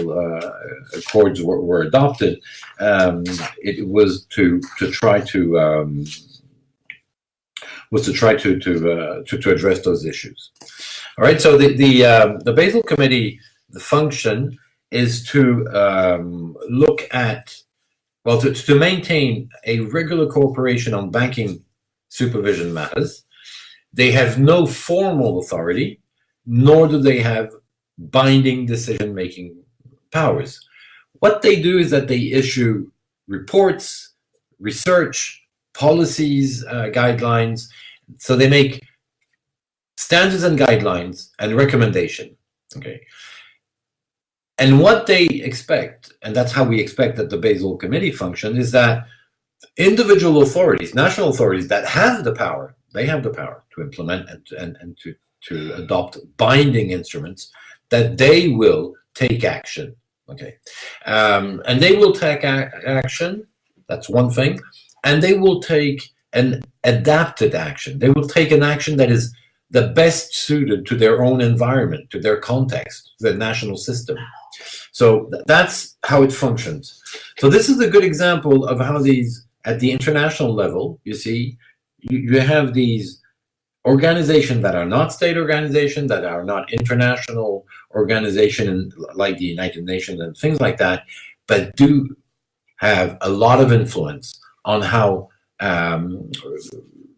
Accords were adopted. It was to try to address those issues. All right. So the Basel Committee, the function is to look at, well, to maintain a regular cooperation on banking supervision matters. They have no formal authority, nor do they have binding decision-making powers. What they do is that they issue reports, research, policies, guidelines. So they make standards and guidelines and recommendation. Okay. And what they expect, and that's how we expect that the Basel Committee function, is that individual authorities, national authorities that have the power, they have the power to implement and to adopt binding instruments, that they will take action. Okay, and they will take action. That's one thing, and they will take an adapted action. They will take an action that is the best suited to their own environment, to their context, to their national system. So that's how it functions. So this is a good example of how these, at the international level, you see, you have these organizations that are not state organizations, that are not international organizations like the United Nations and things like that, but do have a lot of influence on how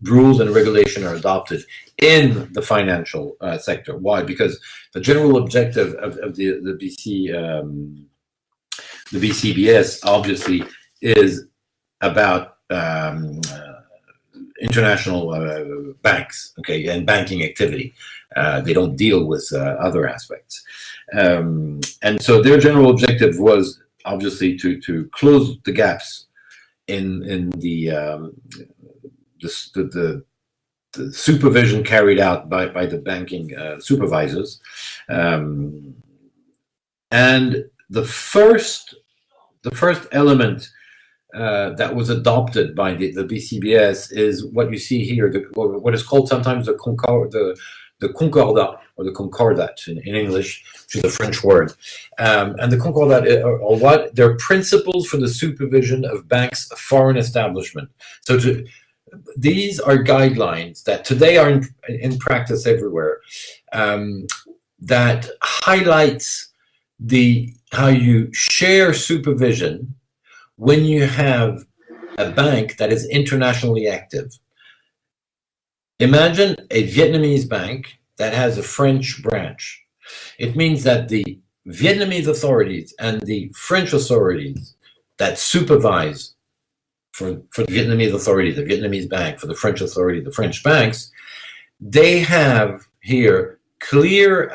rules and regulation are adopted in the financial sector. Why? Because the general objective of the BCBS obviously is about international banks, okay, and banking activity. They don't deal with other aspects, and so their general objective was obviously to close the gaps in the supervision carried out by the banking supervisors, and the first element that was adopted by the BCBS is what you see here, what is called sometimes the Concordat, or the Concordat in English, which is a French word. And the Concordat are what? They're principles for the supervision of banks' foreign establishment. So these are guidelines that today are in practice everywhere, that highlights how you share supervision when you have a bank that is internationally active. Imagine a Vietnamese bank that has a French branch. It means that the Vietnamese authorities and the French authorities that supervise for the Vietnamese authority, the Vietnamese bank, for the French authority, the French banks, they have here clear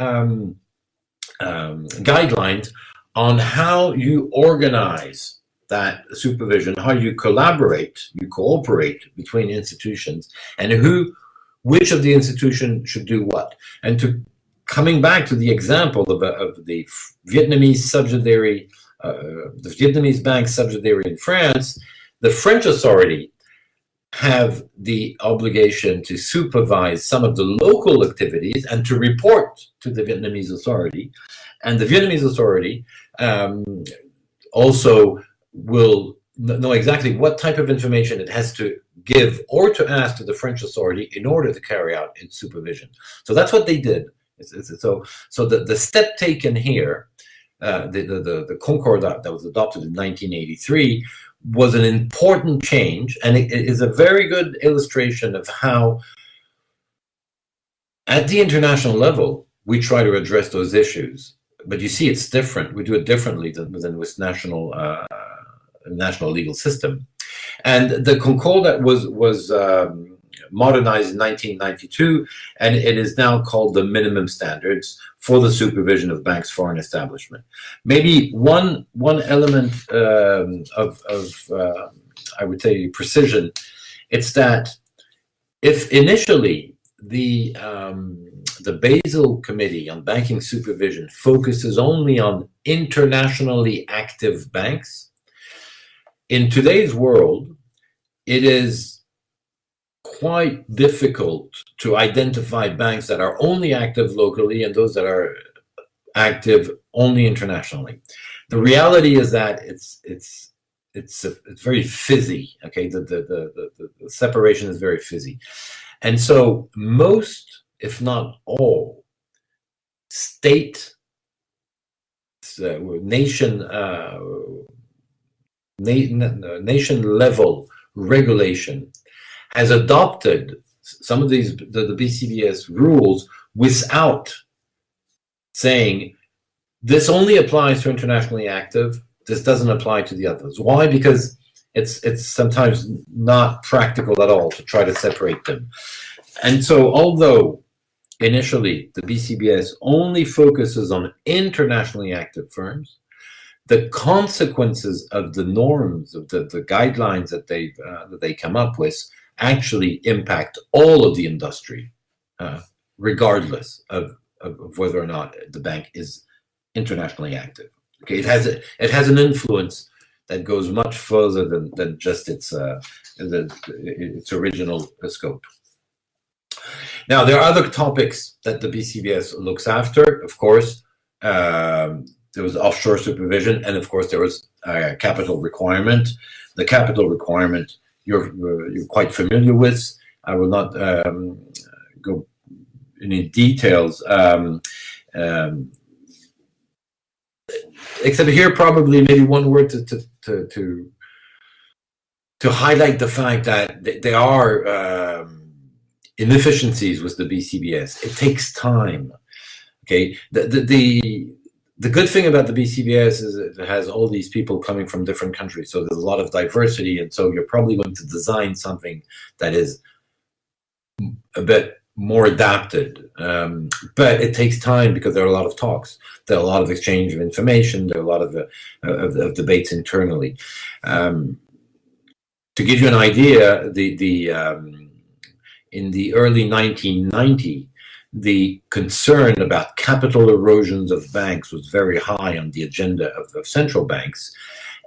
guidelines on how you organize that supervision, how you collaborate, you cooperate between institutions, and which of the institutions should do what. And coming back to the example of the Vietnamese subsidiary, the Vietnamese bank subsidiary in France, the French authority have the obligation to supervise some of the local activities and to report to the Vietnamese authority. And the Vietnamese authority also will know exactly what type of information it has to give or to ask to the French authority in order to carry out its supervision. So that's what they did. So the step taken here, the Concordat that was adopted in 1983, was an important change, and it is a very good illustration of how, at the international level, we try to address those issues. But you see, it's different. We do it differently than with national legal system. And the Concordat was modernized in 1992, and it is now called the minimum standards for the supervision of banks' foreign establishment. Maybe one element of I would say precision, it's that if initially the Basel Committee on Banking Supervision focuses only on internationally active banks, in today's world, it is quite difficult to identify banks that are only active locally and those that are active only internationally. The reality is that it's very fuzzy. Okay, the separation is very fuzzy, and so most, if not all, nation level regulation has adopted some of these the BCBS rules without saying this only applies to internationally active, this doesn't apply to the others. Why? Because it's sometimes not practical at all to try to separate them. And so although initially, the BCBS only focuses on internationally active firms. The consequences of the norms, of the guidelines that they come up with, actually impact all of the industry, regardless of whether or not the bank is internationally active. Okay, it has an influence that goes much further than just its original scope. Now, there are other topics that the BCBS looks after. Of course, there was offshore supervision, and of course, there was a capital requirement. The capital requirement you're quite familiar with. I will not go into details, except here probably maybe one word to highlight the fact that there are inefficiencies with the BCBS. It takes time. Okay, the good thing about the BCBS is it has all these people coming from different countries, so there's a lot of diversity, and so you're probably going to design something that is a bit more adapted. But it takes time because there are a lot of talks, there are a lot of exchange of information, there are a lot of debates internally. To give you an idea, in the early 1990s, the concern about capital erosions of banks was very high on the agenda of central banks,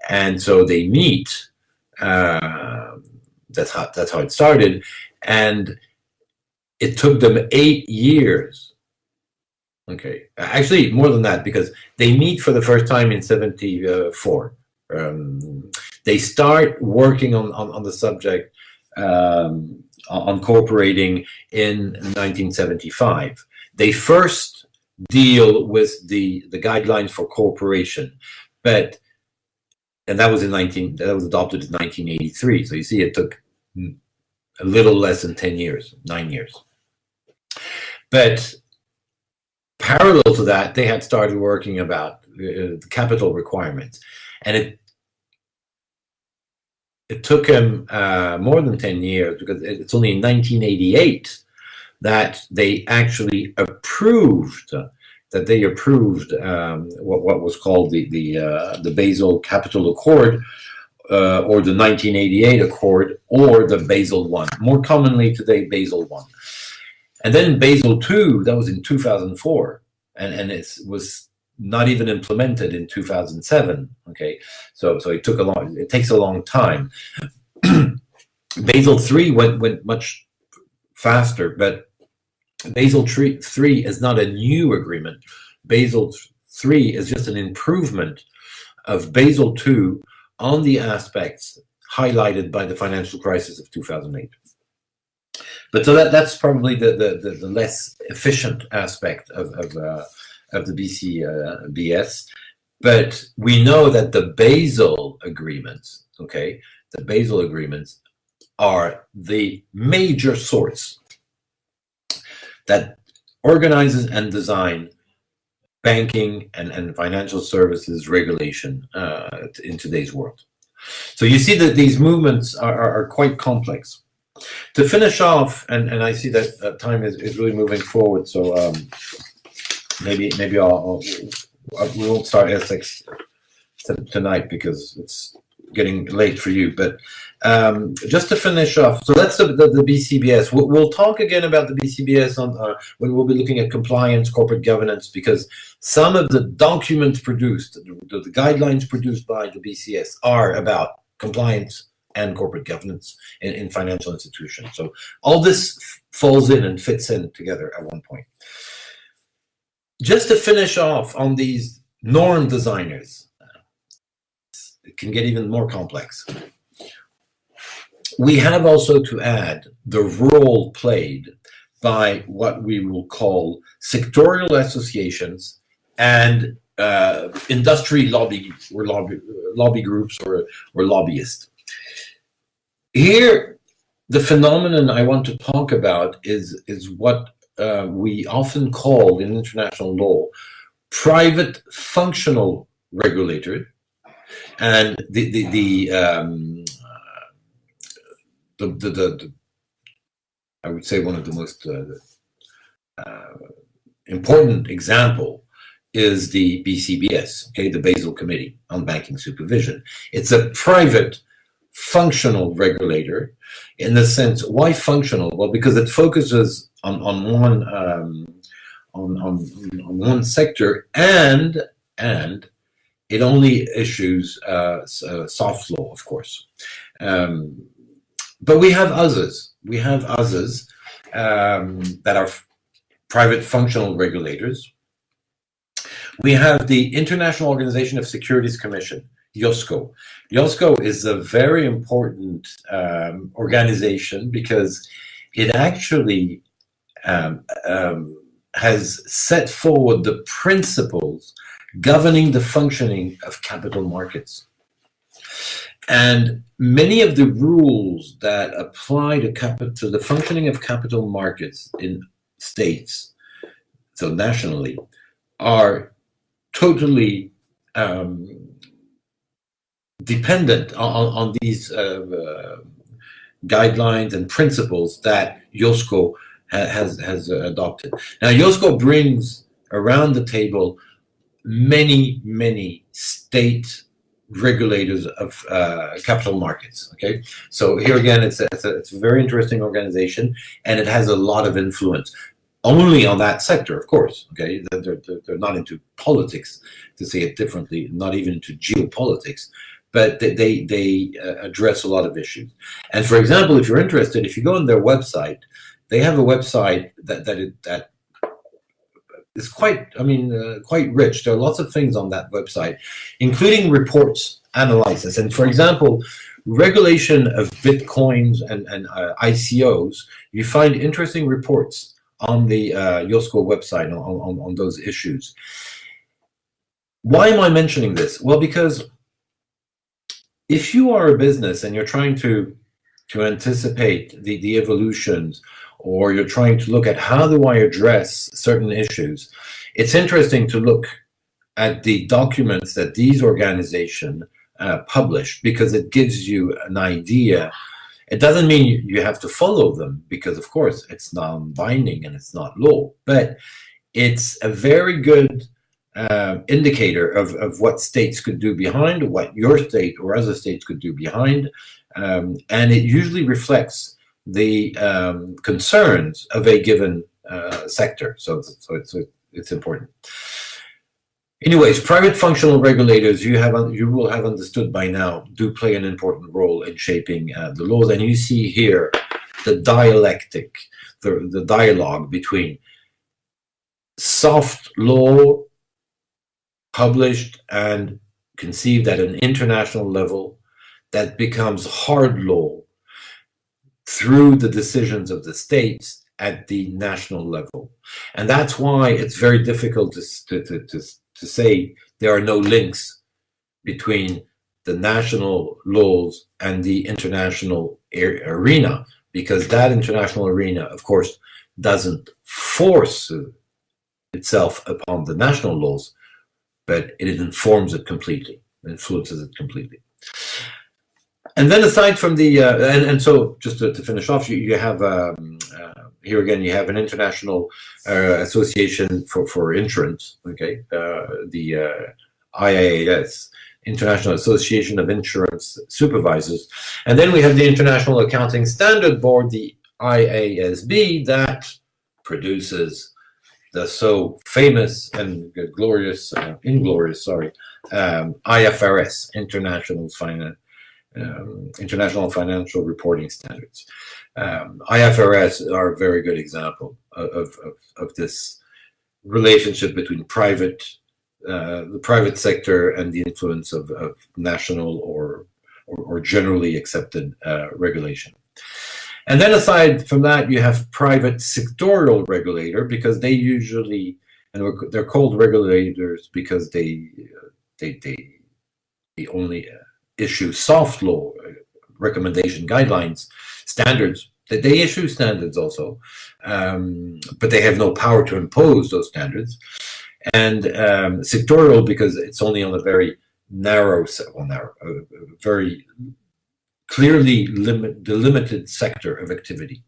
and so they meet. That's how it started, and it took them 8 years. Okay, actually more than that, because they meet for the first time in '74. They start working on the subject. On cooperating in 1975. They first deal with the guidelines for cooperation, and that was adopted in 1983. So you see, it took a little less than 10 years, 9 years. But parallel to that, they had started working about the capital requirements, and it took him more than 10 years, because it's only in 1988 that they actually approved what was called the Basel Capital Accord, or the 1988 Accord, or the Basel I. More commonly today, Basel I. And then Basel II, that was in 2004, and it was not even implemented in 2007. Okay, so it takes a long time. Basel III went much faster, but Basel III is not a new agreement. Basel III is just an improvement of Basel II on the aspects highlighted by the financial crisis of 2008. But so that's probably the less efficient aspect of the BCBS, but we know that the Basel agreements, are the major source that organizes and design banking and financial services regulation in today's world. So you see that these movements are quite complex. To finish off, and I see that time is really moving forward, so maybe we won't start S6 tonight because it's getting late for you. But just to finish off, so that's the BCBS. We'll talk again about the BCBS when we'll be looking at compliance, corporate governance, because some of the documents produced, the guidelines produced by the BCS, are about compliance and corporate governance in financial institutions. So all this falls in and fits in together at one point. Just to finish off on these norm designers, it can get even more complex. We have also to add the role played by what we will call sectorial associations and industry lobby groups or lobbyists. Here, the phenomenon I want to talk about is what we often call in international law private functional regulator, and I would say one of the most important example is the BCBS, okay, the Basel Committee on Banking Supervision. It's a private functional regulator in the sense, why functional? Well, because it focuses on one sector, and it only issues soft law, of course. But we have others. We have others that are private functional regulators. We have the International Organization of Securities Commission, IOSCO. IOSCO is a very important organization because it actually has set forward the principles governing the functioning of capital markets. And many of the rules that apply to the functioning of capital markets in states, so nationally, are totally dependent on these guidelines and principles that IOSCO has adopted. Now, IOSCO brings around the table many state regulators of capital markets. Okay, so here again, it's a very interesting organization, and it has a lot of influence. Only on that sector, of course. Okay, they're not into politics, to say it differently, not even into geopolitics, but they address a lot of issues. And for example, if you're interested, if you go on their website, they have a website that is quite rich. There are lots of things on that website, including reports, analysis, and for example, regulation of Bitcoins and ICOs. You find interesting reports on the IOSCO website on those issues. Why am I mentioning this? Well, because if you are a business and you're trying to anticipate the evolutions, or you're trying to look at how do I address certain issues, it's interesting to look at the documents that these organizations publish, because it gives you an idea. It doesn't mean you have to follow them, because of course it's non-binding and it's not law, but it's a very good indicator of what states could do behind, what your state or other states could do behind, and it usually reflects the concerns of a given sector. So it's important. Anyways, private functional regulators, you will have understood by now, do play an important role in shaping the laws. And you see here the dialectic, the dialogue between soft law published and conceived at an international level that becomes hard law through the decisions of the states at the national level. And that's why it's very difficult to say there are no links between the national laws and the international arena, because that international arena, of course, doesn't force itself upon the national laws, but it informs it completely, influences it completely. And then aside from the, and so just to finish off, you have, here again, you have an international association for insurance, okay, the IAAS, International Association of Insurance Supervisors. And then we have the International Accounting Standard Board, the IASB, that produces the so famous and glorious, inglorious, IFRS, International Financial Reporting Standards. IFRS are a very good example of this relationship between the private sector and the influence of national or generally accepted regulation. And then aside from that, you have private sectorial regulator, because they usually, and they're called regulators because they only issue soft law recommendation guidelines, standards. That they issue standards also, but they have no power to impose those standards. And sectorial, because it's only on a very very clearly delimited sector of activity.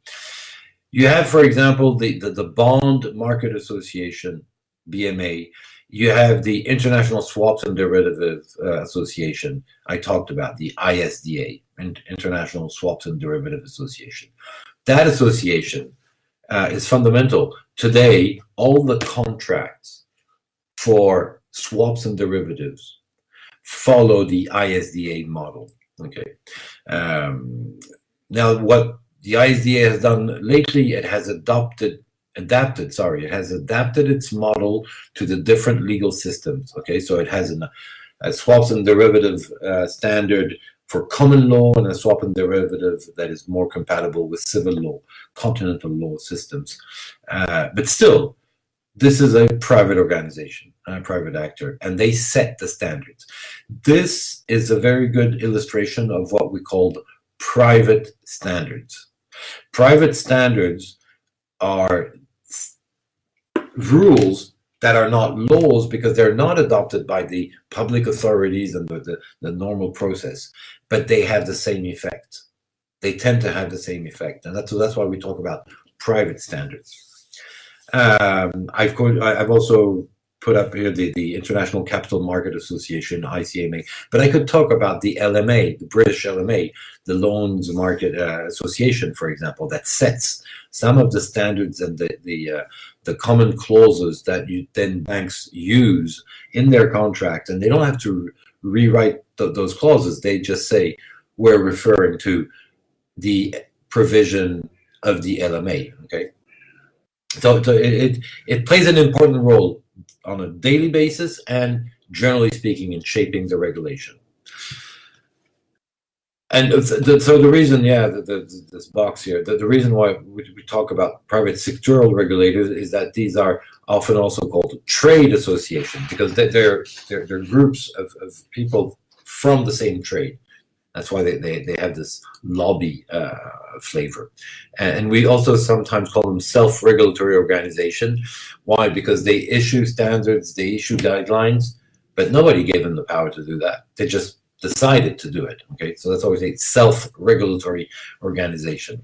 You have, for example, the Bond Market Association, BMA. You have the International Swaps and Derivatives Association. I talked about the ISDA, International Swaps and Derivative Association. That association is fundamental. Today, all the contracts for swaps and derivatives follow the ISDA model. Okay. Now, what the ISDA has done lately, it has adapted its model to the different legal systems. Okay, so it has a swaps and derivative standard for common law and a swap and derivative that is more compatible with civil law, continental law systems. But still, this is a private organization, a private actor, and they set the standards. This is a very good illustration of what we called private standards. Private standards are rules that are not laws because they're not adopted by the public authorities and the normal process, but they have the same effect. They tend to have the same effect, and that's why we talk about private standards. I've also put up here the International Capital Market Association, ICMA, but I could talk about the LMA, the British LMA, the Loans Market Association, for example, that sets some of the standards and the common clauses that then banks use in their contract, and they don't have to rewrite those clauses. They just say we're referring to the provision of the LMA. Okay, so it plays an important role on a daily basis and generally speaking in shaping the regulation. And so the reason, this box here, the reason why we talk about private sectoral regulators is that these are often also called trade associations because they're groups of people from the same trade. That's why they have this lobby flavor. And we also sometimes call them self-regulatory organization. Why? Because they issue standards, they issue guidelines, but nobody gave them the power to do that. They just decided to do it. Okay, so that's always a self-regulatory organization.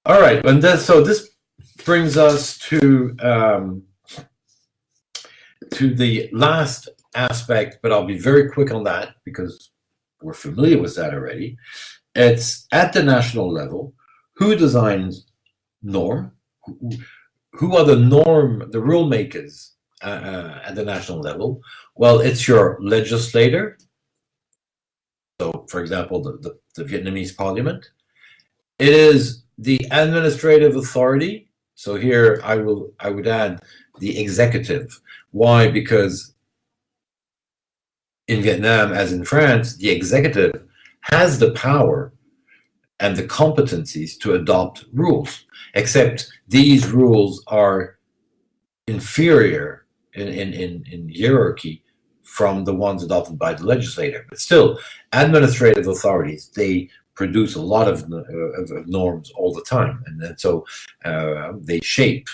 All right, and so this brings us to the last aspect, but I'll be very quick on that because we're familiar with that already. It's at the national level. Who designs norm? Who are the rule makers at the national level? Well, it's your legislator. So, for example, the Vietnamese parliament. It is the administrative authority. So here I would add the executive. Why? Because in Vietnam, as in France, the executive has the power and the competencies to adopt rules, except these rules are inferior in hierarchy from the ones adopted by the legislator. But still, administrative authorities, they produce a lot of norms all the time, and then so they shape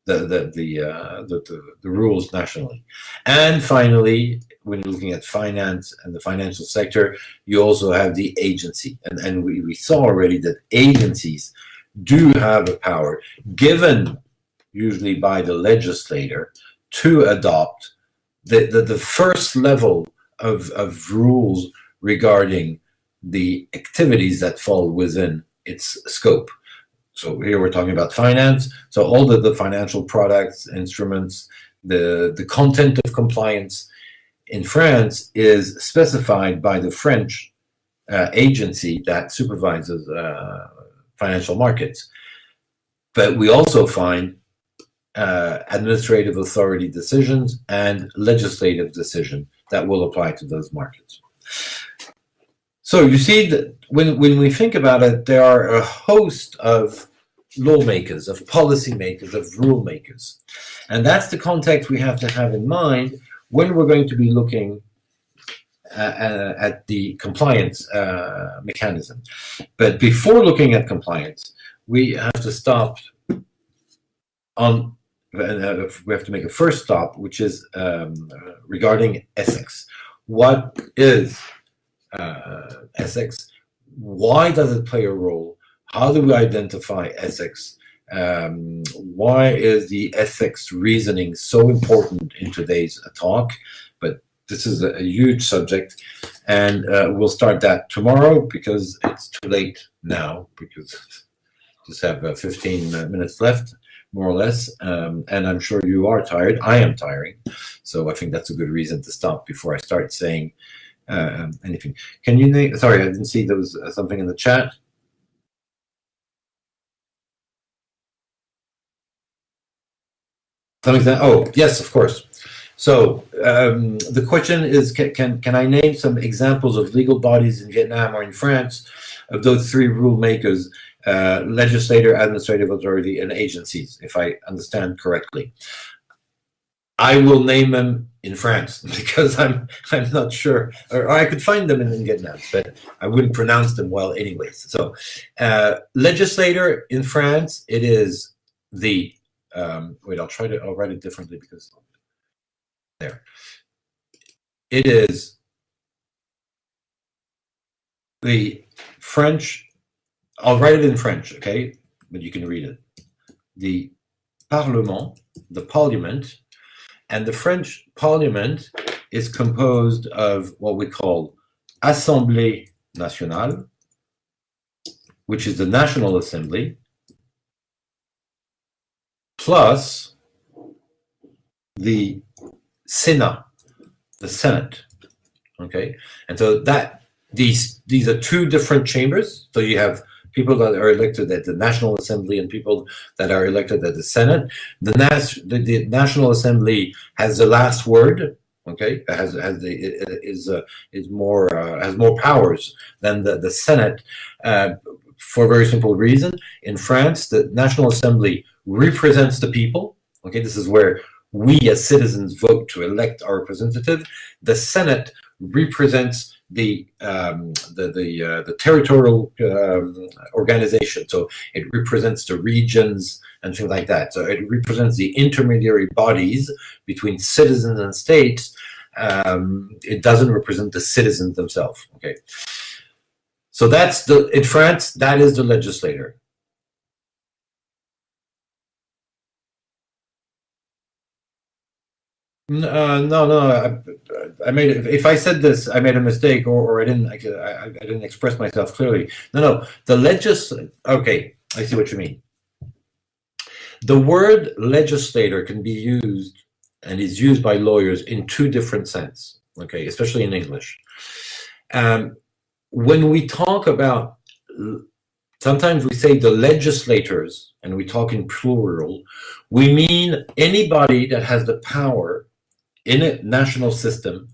the rules nationally. And finally, when looking at finance and the financial sector, you also have the agency. And we saw already that agencies do have a power given usually by the legislator to adopt the first level of rules regarding the activities that fall within its scope. So here we're talking about finance. So all the financial products, instruments, the content of compliance in France is specified by the French agency that supervises financial markets. But we also find administrative authority decisions and legislative decision that will apply to those markets. So you see that when we think about it, there are a host of lawmakers, of policymakers, of rule makers. And that's the context we have to have in mind when we're going to be looking at the compliance mechanism. But before looking at compliance, we have to stop on, we have to make a first stop, which is regarding ethics. What is ethics? Why does it play a role? How do we identify ethics? Why is the ethics reasoning so important in today's talk? But this is a huge subject, and we'll start that tomorrow because it's too late now, because just have 15 minutes left, more or less, and I'm sure you are tired. I am tiring, so I think that's a good reason to stop before I start saying anything. Can you name? Sorry, I didn't see there was something in the chat. Something that, oh yes, of course. So the question is, can I name some examples of legal bodies in Vietnam or in France of those three rule makers? Legislator, administrative authority, and agencies, if I understand correctly. I will name them in France because I'm not sure, or I could find them in Vietnam, but I wouldn't pronounce them well anyways. So legislator in France, it is the, wait, I'll write it differently because there. It is the French, I'll write it in French, okay? But you can read it. The Parlement, the Parliament, and the French Parliament is composed of what we call Assemblée Nationale, which is the National Assembly, plus the Sénat, the Senate, okay? And so that these are two different chambers. So you have people that are elected at the National Assembly and people that are elected at the Senate. The National Assembly has the last word. Okay, has more powers than the Senate, for a very simple reason. In France, the National Assembly represents the people. Okay, this is where we as citizens vote to elect our representative. The Senate represents the territorial organization, so it represents the regions and things like that. So it represents the intermediary bodies between citizens and states. It doesn't represent the citizens themselves. Okay, so that's in France, that is the legislator. No. I made it. If I said this, I made a mistake, or I didn't express myself clearly. No. The okay, I see what you mean. The word legislator can be used and is used by lawyers in two different senses. Okay, especially in English. When we talk about, sometimes we say the legislators, and we talk in plural. We mean anybody that has the power in a national system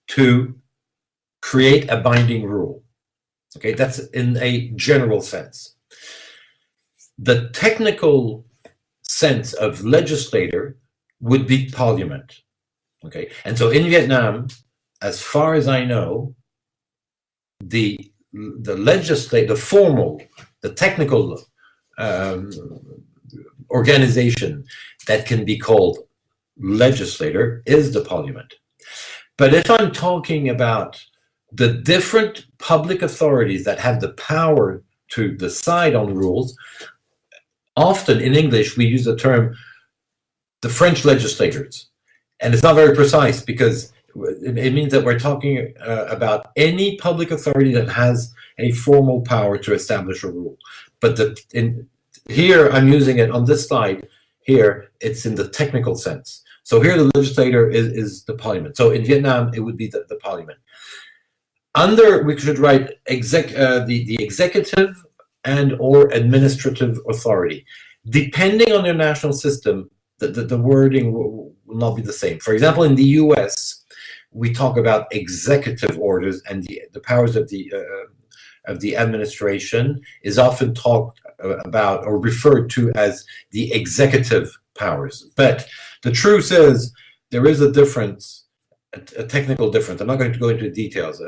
to create a binding rule. Okay, that's in a general sense. The technical sense of legislator would be parliament. Okay, and so in Vietnam, as far as I know, the technical organization that can be called legislator is the parliament. But if I'm talking about the different public authorities that have the power to decide on rules, often in English we use the term the French legislators, and it's not very precise because it means that we're talking about any public authority that has a formal power to establish a rule. But here I'm using it on this slide. Here it's in the technical sense. So here the legislator is the parliament. So in Vietnam it would be the parliament. We should write the executive and or administrative authority. Depending on your national system, the wording will not be the same. For example, in the US, we talk about executive orders, and the powers of the administration is often talked about or referred to as the executive powers. But the truth is there is a difference, a technical difference. I'm not going to go into details.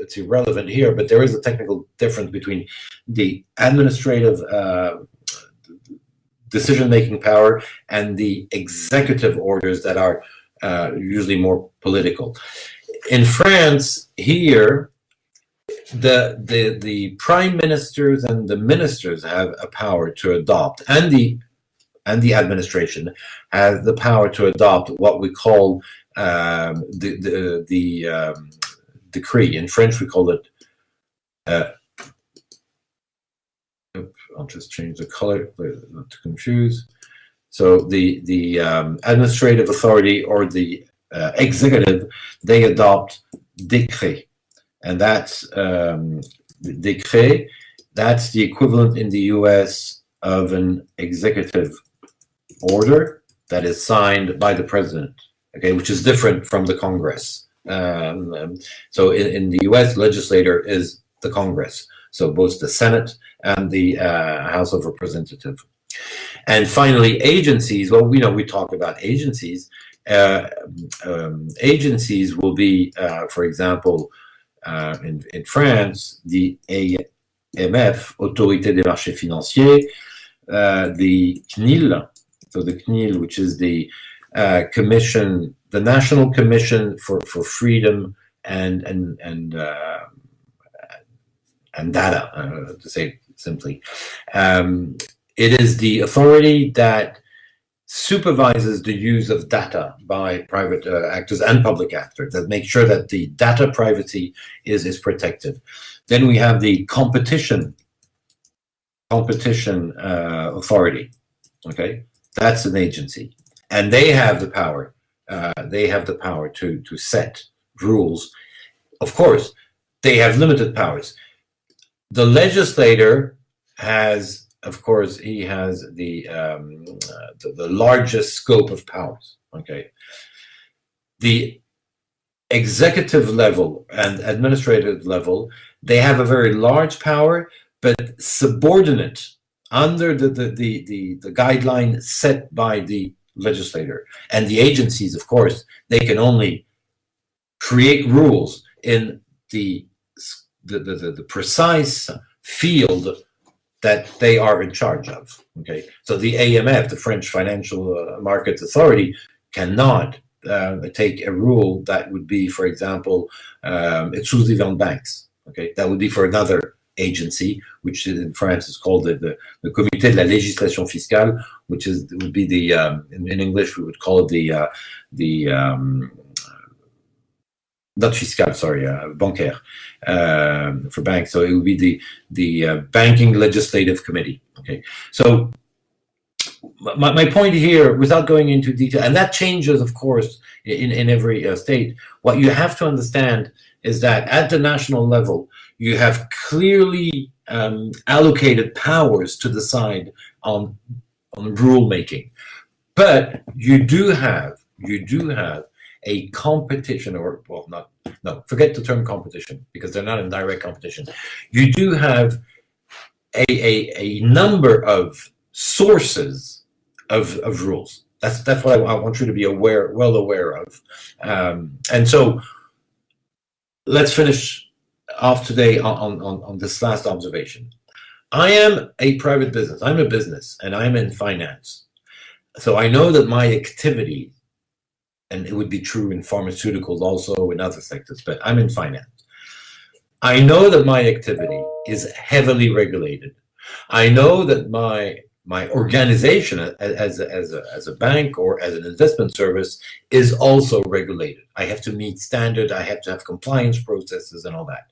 It's irrelevant here, but there is a technical difference between the administrative decision-making power and the executive orders that are usually more political. In France, here, the prime ministers and the ministers have a power to adopt, and the administration has the power to adopt what we call the decree. In French, we call it. I'll just change the color not to confuse. So the administrative authority or the executive, they adopt décret, and that's décret. That's the equivalent in the U.S. of an executive order that is signed by the president. Okay, which is different from the Congress. So in the U.S., legislator is the Congress. So both the Senate and the House of Representatives. And finally, agencies. Well, we talk about agencies. Agencies will be, for example, in France, the AMF, Autorité des marchés financiers, the CNIL, so the CNIL, which is the commission, the National Commission for Freedom and Data, to say simply. It is the authority that supervises the use of data by private actors and public actors, that make sure that the data privacy is protected. Then we have the competition authority. Okay, that's an agency, and they have the power. They have the power to set rules. Of course, they have limited powers. The legislator has, of course, he has the largest scope of powers. Okay, the executive level and administrative level, they have a very large power, but subordinate under the guideline set by the legislator. And the agencies, of course, they can only create rules in the precise field that they are in charge of. Okay, so the AMF, the French Financial Markets Authority, cannot take a rule that would be, for example, exclusive on banks. Okay, that would be for another agency, which in France is called the Comité de la Législation Fiscale, which would be the in English we would call it the not fiscal, sorry, bancaire, for banks. So it would be the Banking Legislative Committee. Okay, so my point here, without going into detail, and that changes, of course, in every state. What you have to understand is that at the national level, you have clearly allocated powers to decide on rulemaking, but you do have a competition, or well, no, forget the term competition because they're not in direct competition. You do have a number of sources of rules. That's what I want you to be well aware of. And so let's finish off today on this last observation. I am a private business. I'm a business, and I'm in finance. So I know that my activity, and it would be true in pharmaceuticals also, in other sectors, but I'm in finance. I know that my activity is heavily regulated. I know that my organization as a bank or as an investment service is also regulated. I have to meet standards. I have to have compliance processes and all that.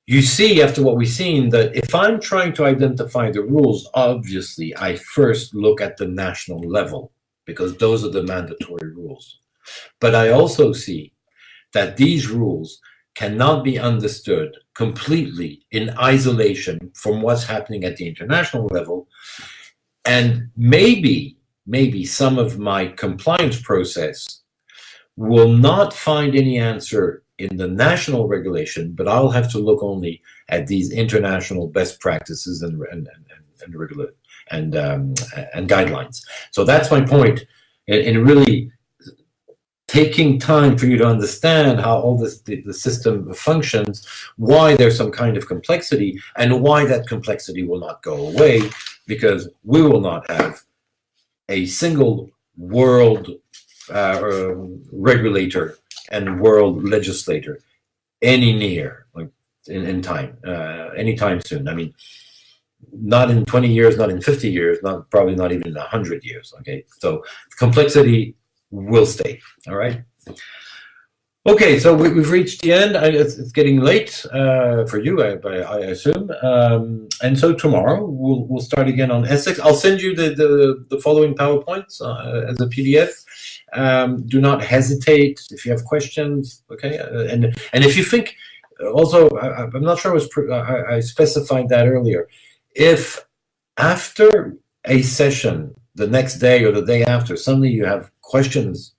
You see, after what we've seen, that if I'm trying to identify the rules, obviously I first look at the national level, because those are the mandatory rules. But I also see that these rules cannot be understood completely in isolation from what's happening at the international level. And maybe some of my compliance process will not find any answer in the national regulation, but I'll have to look only at these international best practices and guidelines. So that's my point in really taking time for you to understand how all this the system functions, why there's some kind of complexity, and why that complexity will not go away, because we will not have a single world regulator and world legislator any near, like in time, anytime soon. I mean, not in 20 years, not in 50 years, probably not even in 100 years. Okay, so complexity will stay. All right. Okay, so we've reached the end. It's getting late for you, I assume. And so tomorrow we'll start again on SX. I'll send you the following PowerPoints as a PDF. Do not hesitate if you have questions. Okay, and if you think, also, I'm not sure I specified that earlier. If after a session, the next day or the day after, suddenly you have questions,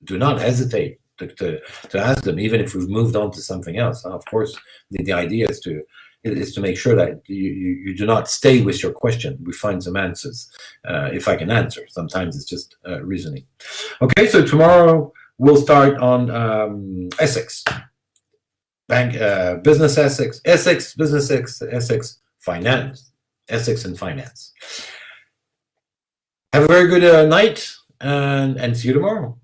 do not hesitate to ask them, even if we've moved on to something else. Of course, the idea is to make sure that you do not stay with your question. We find some answers, if I can answer. Sometimes it's just reasoning. Okay, so tomorrow we'll start on Essex. Bank, business Essex, business Essex, finance, Essex and finance. Have a very good night, and see you tomorrow.